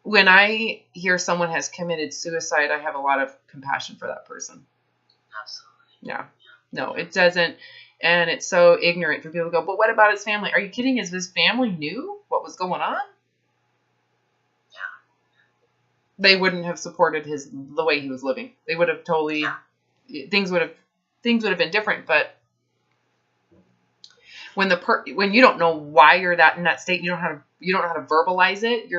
Speaker 1: when I hear someone has committed suicide, I have a lot of compassion for that person.
Speaker 2: Absolutely.
Speaker 1: Yeah. No, it doesn't. And it's so ignorant for people to go, but what about his family? Are you kidding? Is his family knew what was going on? Yeah. They wouldn't have supported the way he was living. They would have totally, things would have been different. But when when you don't know why you're in that state, you don't know how to verbalize it.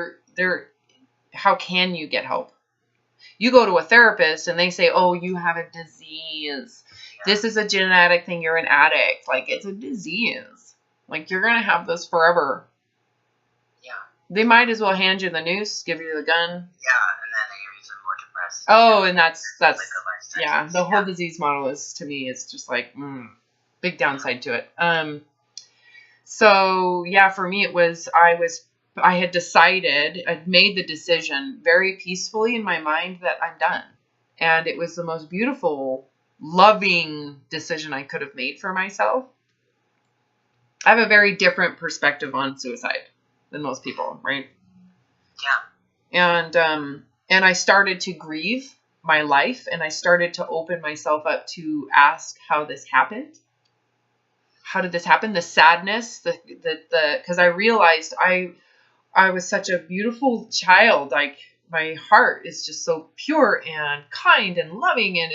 Speaker 1: How can you get help? You go to a therapist and they say, oh, you have a disease. This is a genetic thing. You're an addict. Like, it's a disease. Like, you're going to have this forever. Yeah. They might as well hand you the noose, give you the gun.
Speaker 2: Yeah, and then they give you some more depressed.
Speaker 1: Oh, and that's yeah. The whole disease model to me, is just like, big downside to it. So yeah, for me, it was, I had decided, I'd made the decision very peacefully in my mind that I'm done. And it was the most beautiful, loving decision I could have made for myself. I have a very different perspective on suicide than most people, right? Yeah. And I started to grieve my life, and I started to open myself up to ask how this happened. How did this happen? The sadness, because I realized I was such a beautiful child. Like, my heart is just so pure and kind and loving. And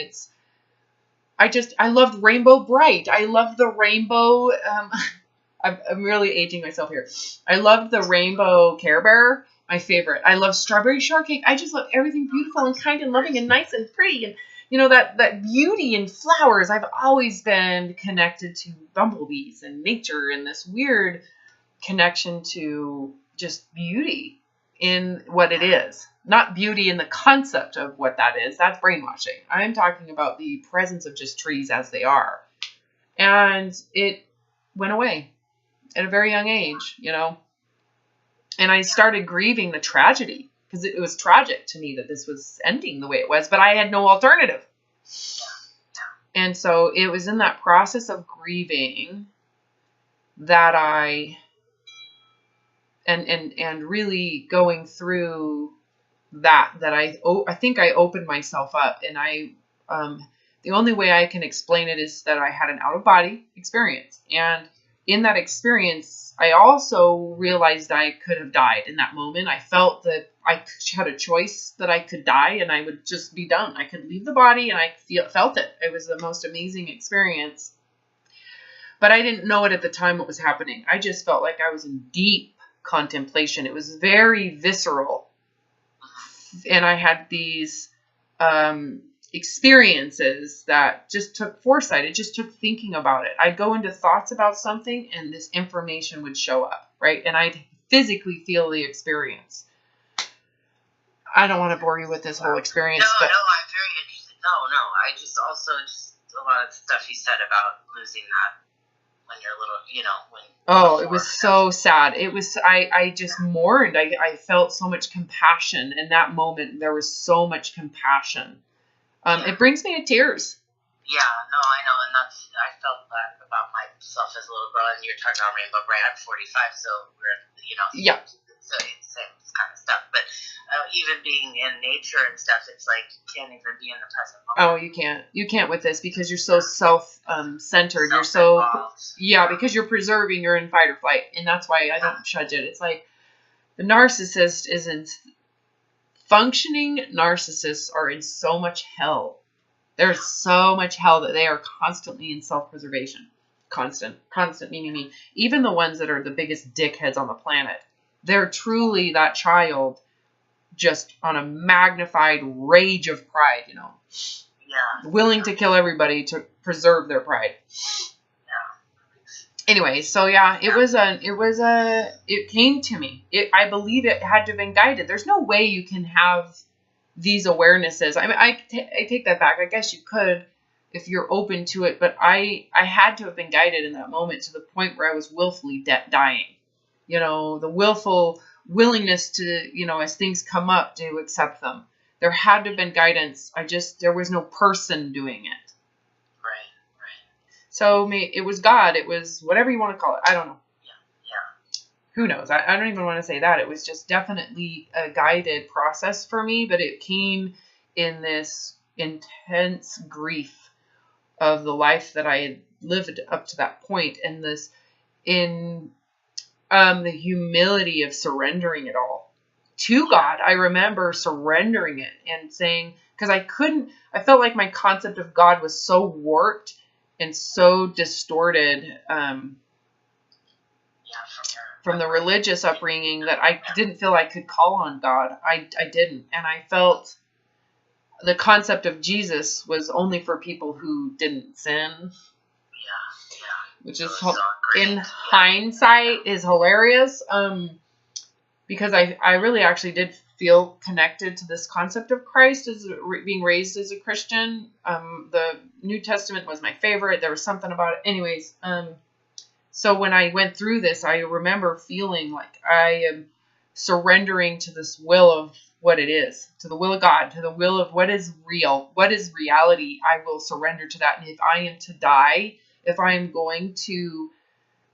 Speaker 1: I loved Rainbow Bright. I loved the rainbow. I'm really aging myself here. I loved the rainbow Care Bear, my favorite. I love strawberry shortcake. I just love everything beautiful and kind and loving and nice and pretty. And, you know, that beauty in flowers. I've always been connected to bumblebees and nature, and this weird connection to just beauty in what it is. Not beauty in the concept of what that is. That's brainwashing. I'm talking about the presence of just trees as they are. And it went away at a very young age, you know. And I started grieving the tragedy, because it was tragic to me that this was ending the way it was, but I had no alternative. And so it was in that process of grieving that and really going through that I think I opened myself up. And the only way I can explain it is that I had an out-of-body experience. And in that experience, I also realized I could have died in that moment. I felt that I had a choice, that I could die and I would just be done. I could leave the body, and I felt it. It was the most amazing experience. But I didn't know it at the time what was happening. I just felt like I was in deep contemplation. It was very visceral. And I had these experiences that just took foresight. It just took thinking about it. I'd go into thoughts about something and this information would show up, right? And I'd physically feel the experience. I don't want to bore you with this whole experience.
Speaker 2: No, I'm very interested. No, I just a lot of stuff you said about losing that when you're little, you know,
Speaker 1: it was so sad. It was, I just mourned. I felt so much compassion in that moment. There was so much compassion. It brings me to tears.
Speaker 2: Yeah, no, I know. And I felt that about myself as a little girl. And you're talking about Rainbow Bright. I'm 45, so we're, you know.
Speaker 1: Yeah.
Speaker 2: So it's the same kind of stuff. But even being in nature and stuff, it's like you can't even be in the present moment.
Speaker 1: Oh, you can't. You can't with this, because you're so self-centered. You're so, because you're preserving. You're in fight or flight. And that's why I don't judge it. It's like the narcissist isn't. Functioning narcissists are in so much hell. There's so much hell that they are constantly in self-preservation. Constant meaning even the ones that are the biggest dickheads on the planet, they're truly that child just on a magnified rage of pride, you know. Yeah. Willing to kill everybody to preserve their pride. Anyway, so yeah, it came to me. I believe it had to have been guided. There's no way you can have these awarenesses. I mean, I take that back. I guess you could if you're open to it, but I had to have been guided in that moment to the point where I was willfully dying. You know, the willful willingness to, you know, as things come up, to accept them. There had to have been guidance. There was no person doing it.
Speaker 2: Right.
Speaker 1: So it was God. It was whatever you want to call it. I don't know.
Speaker 2: Yeah.
Speaker 1: Who knows? I don't even want to say that. It was just definitely a guided process for me, but it came in this intense grief of the life that I had lived up to that point, and this in the humility of surrendering it all to God. I remember surrendering it and saying, because I felt like my concept of God was so warped and so distorted from the religious upbringing that I didn't feel I could call on God. I didn't. And I felt the concept of Jesus was only for people who didn't sin. Which is, in hindsight, is hilarious. Because I really actually did feel connected to this concept of Christ as being raised as a Christian. The New Testament was my favorite. There was something about it. Anyways, so when I went through this, I remember feeling like I am surrendering to this will of what it is, to the will of God, to the will of what is real, what is reality. I will surrender to that. And if I am to die, if I am going to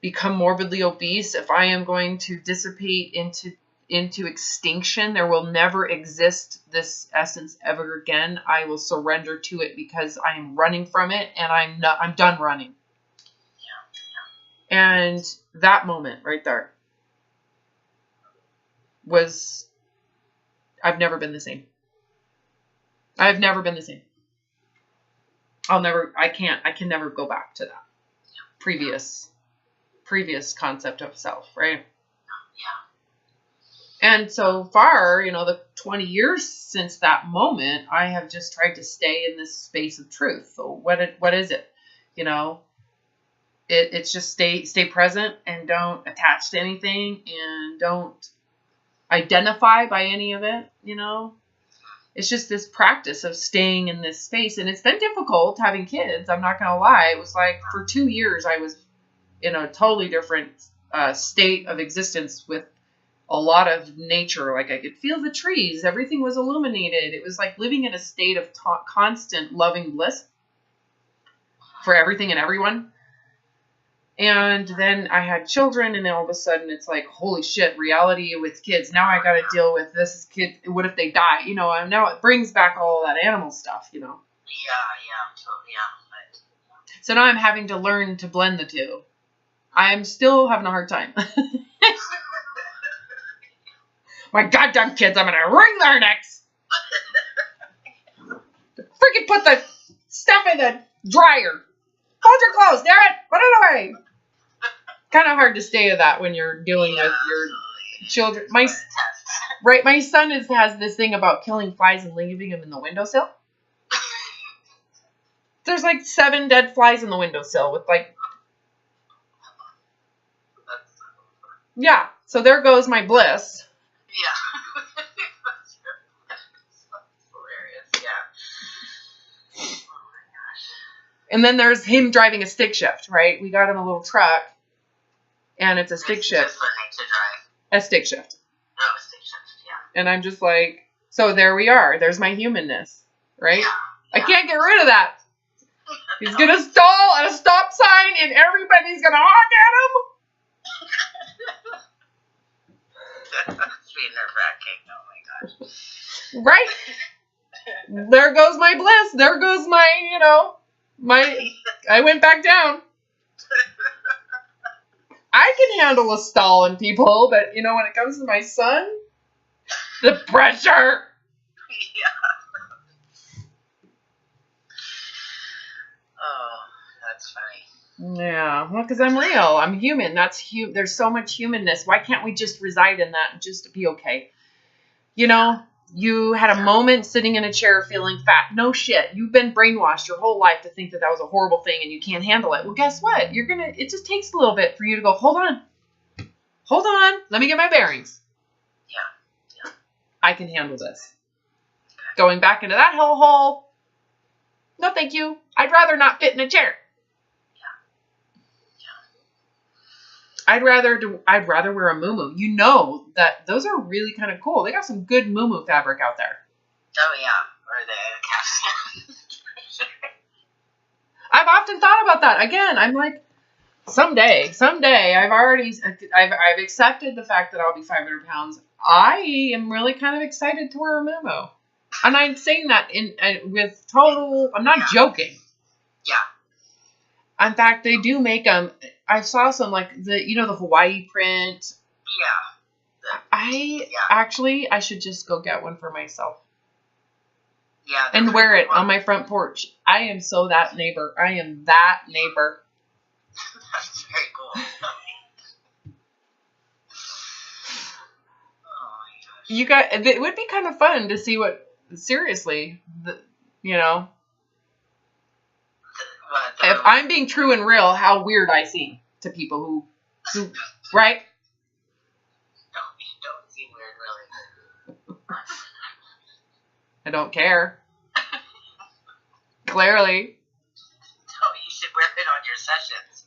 Speaker 1: become morbidly obese, if I am going to dissipate into extinction, there will never exist this essence ever again. I will surrender to it because I am running from it, and I'm done running. And that moment right there was, I've never been the same. I've never been the same. I can never go back to that previous concept of self, right? And so far, you know, the 20 years since that moment, I have just tried to stay in this space of truth. So what is it? You know, it's just stay present and don't attach to anything and don't identify by any of it, you know. It's just this practice of staying in this space. And it's been difficult having kids. I'm not going to lie. It was like for 2 years, I was in a totally different state of existence with a lot of nature. Like I could feel the trees. Everything was illuminated. It was like living in a state of constant loving bliss for everything and everyone. And then I had children, and then all of a sudden it's like, holy shit, reality with kids. Now I got to deal with this kid. What if they die? You know, and now it brings back all that animal stuff, you know?
Speaker 2: Yeah.
Speaker 1: So now I'm having to learn to blend the two. I am still having a hard time. My goddamn kids, I'm going to wring their necks. Freaking put the stuff in the dryer. Hold your clothes, damn it. Put it away. Kind of hard to stay with that when you're dealing with your children. My son has this thing about killing flies and leaving them in the windowsill. There's like 7 dead flies in the windowsill with like... Yeah, so there goes my bliss.
Speaker 2: Yeah. That's hilarious, yeah. Oh my gosh.
Speaker 1: And then there's him driving a stick shift, right? We got him a little truck, and it's a stick shift.
Speaker 2: Just learning to drive.
Speaker 1: A stick shift.
Speaker 2: Oh, a stick shift, yeah.
Speaker 1: And I'm just like, so there we are. There's my humanness, right?
Speaker 2: Yeah.
Speaker 1: I can't get rid of that. He's going to stall at a stop sign, and everybody's going to honk at him.
Speaker 2: That's being nerve-wracking. Oh my gosh.
Speaker 1: Right? There goes my bliss. There goes my, you know, I went back down. I can handle a stall and people, but, you know, when it comes to my son, the pressure.
Speaker 2: Yeah. Oh, that's funny.
Speaker 1: Yeah, well, because I'm real. I'm human. There's so much humanness. Why can't we just reside in that and just be okay? You know? You had a moment sitting in a chair feeling fat. No shit. You've been brainwashed your whole life to think that that was a horrible thing and you can't handle it. Well, guess what? It just takes a little bit for you to go, hold on. Let me get my bearings.
Speaker 2: Yeah.
Speaker 1: I can handle this. Going back into that hole. No, thank you. I'd rather not fit in a chair. I'd rather wear a muumuu. You know that those are really kind of cool. They got some good muumuu fabric out there.
Speaker 2: Oh yeah, or the cast.
Speaker 1: I've often thought about that. Again, I'm like, someday. I've accepted the fact that I'll be 500 pounds. I am really kind of excited to wear a muumuu, and I'm saying that with total. I'm not joking.
Speaker 2: Yeah.
Speaker 1: In fact, they do make them. I saw some like the Hawaii print.
Speaker 2: Yeah.
Speaker 1: I should just go get one for myself.
Speaker 2: Yeah.
Speaker 1: And wear it on my front porch. I am so that neighbor. I am that neighbor.
Speaker 2: That's very cool. Oh my gosh.
Speaker 1: It would be kind of fun to see what seriously, if I'm being true and real, how weird I seem to people who right?
Speaker 2: No, you don't seem weird, really.
Speaker 1: I don't care. Clearly.
Speaker 2: Oh, you should wear it on your sessions.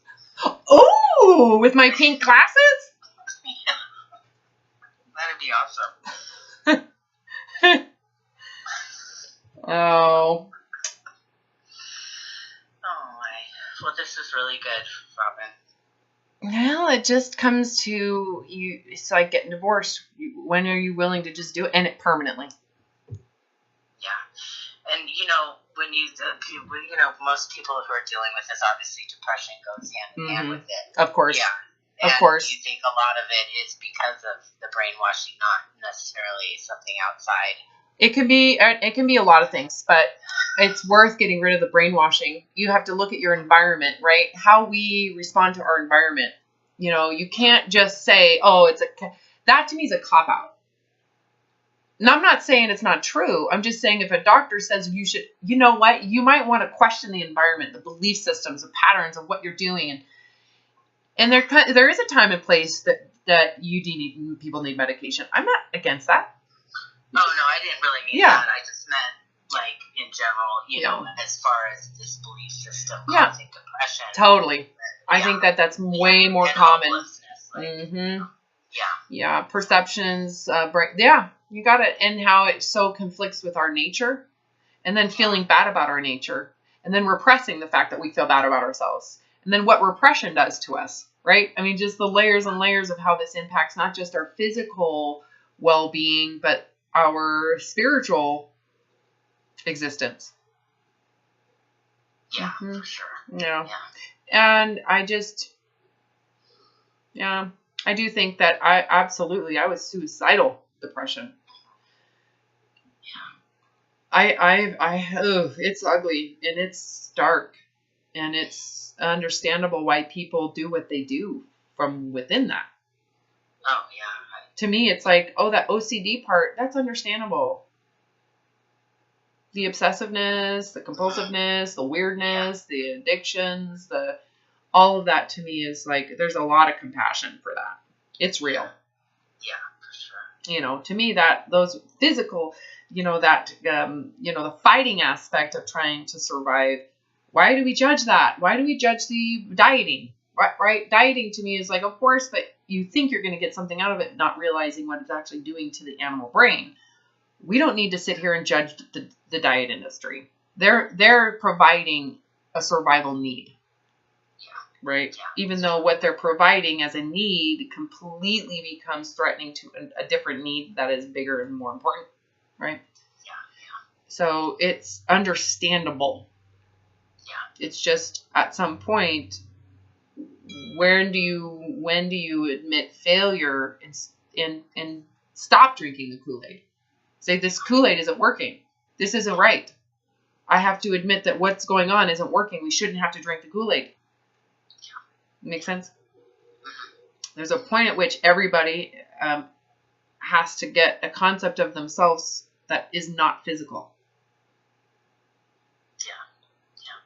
Speaker 1: Oh, with my pink glasses?
Speaker 2: Yeah. That'd be awesome.
Speaker 1: Oh.
Speaker 2: Well, this is really good, Robin.
Speaker 1: Well, it just comes to you. It's like getting divorced. When are you willing to just do it? And it permanently.
Speaker 2: Yeah. And, when most people who are dealing with this, obviously depression goes hand in hand with it.
Speaker 1: Of course.
Speaker 2: Yeah.
Speaker 1: Of course.
Speaker 2: You think a lot of it is because of the brainwashing, not necessarily something outside.
Speaker 1: It can be a lot of things, but it's worth getting rid of the brainwashing. You have to look at your environment, right? How we respond to our environment. You can't just say, oh, that to me is a cop-out. And I'm not saying it's not true. I'm just saying if a doctor says you should, you know what? You might want to question the environment, the belief systems, the patterns of what you're doing. And there is a time and place that people need medication. I'm not against that.
Speaker 2: Oh, no, I didn't really mean that. I just meant, in general, as far as this belief system causing depression.
Speaker 1: Totally. I think that's way more common.
Speaker 2: Mm-hmm.
Speaker 1: Yeah. Perceptions, you got it. And how it so conflicts with our nature. And then feeling bad about our nature. And then repressing the fact that we feel bad about ourselves. And then what repression does to us, right? I mean, just the layers and layers of how this impacts not just our physical well-being, but our spiritual existence.
Speaker 2: Yeah, for sure.
Speaker 1: Yeah. And I do think that I was suicidal depression. It's ugly and it's dark and it's understandable why people do what they do from within that.
Speaker 2: Oh, yeah.
Speaker 1: To me, it's like, that OCD part, that's understandable. The obsessiveness, the compulsiveness, the weirdness, the addictions, all of that to me is like, there's a lot of compassion for that. It's real.
Speaker 2: Yeah, for sure.
Speaker 1: To me, those physical, the fighting aspect of trying to survive. Why do we judge that? Why do we judge the dieting? Right? Dieting to me is like, of course, but you think you're going to get something out of it, not realizing what it's actually doing to the animal brain. We don't need to sit here and judge the diet industry. They're providing a survival need. Right? Yeah. Even though what they're providing as a need completely becomes threatening to a different need that is bigger and more important. Right?
Speaker 2: Yeah.
Speaker 1: So it's understandable. Yeah. It's just at some point, when do you admit failure and stop drinking the Kool-Aid? Say, this Kool-Aid isn't working. This isn't right. I have to admit that what's going on isn't working. We shouldn't have to drink the Kool-Aid. Make sense? There's a point at which everybody has to get a concept of themselves that is not physical.
Speaker 2: Yeah.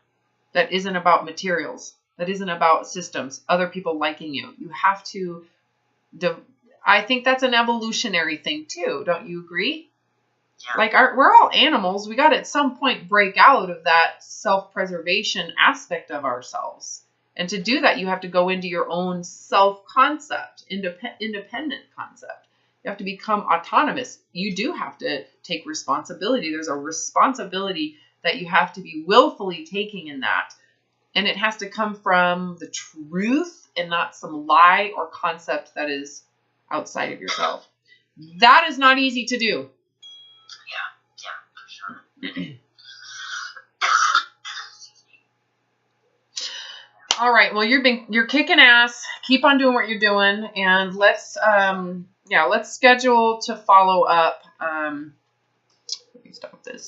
Speaker 1: That isn't about materials. That isn't about systems, other people liking you. You have to, I think that's an evolutionary thing too. Don't you agree?
Speaker 2: Yeah.
Speaker 1: Like we're all animals. We got to at some point break out of that self-preservation aspect of ourselves. And to do that, you have to go into your own self-concept, independent concept. You have to become autonomous. You do have to take responsibility. There's a responsibility that you have to be willfully taking in that. And it has to come from the truth and not some lie or concept that is outside of yourself. That is not easy to do.
Speaker 2: Yeah, for sure.
Speaker 1: All right. Well, you're kicking ass. Keep on doing what you're doing, and let's schedule to follow up. Let me stop this.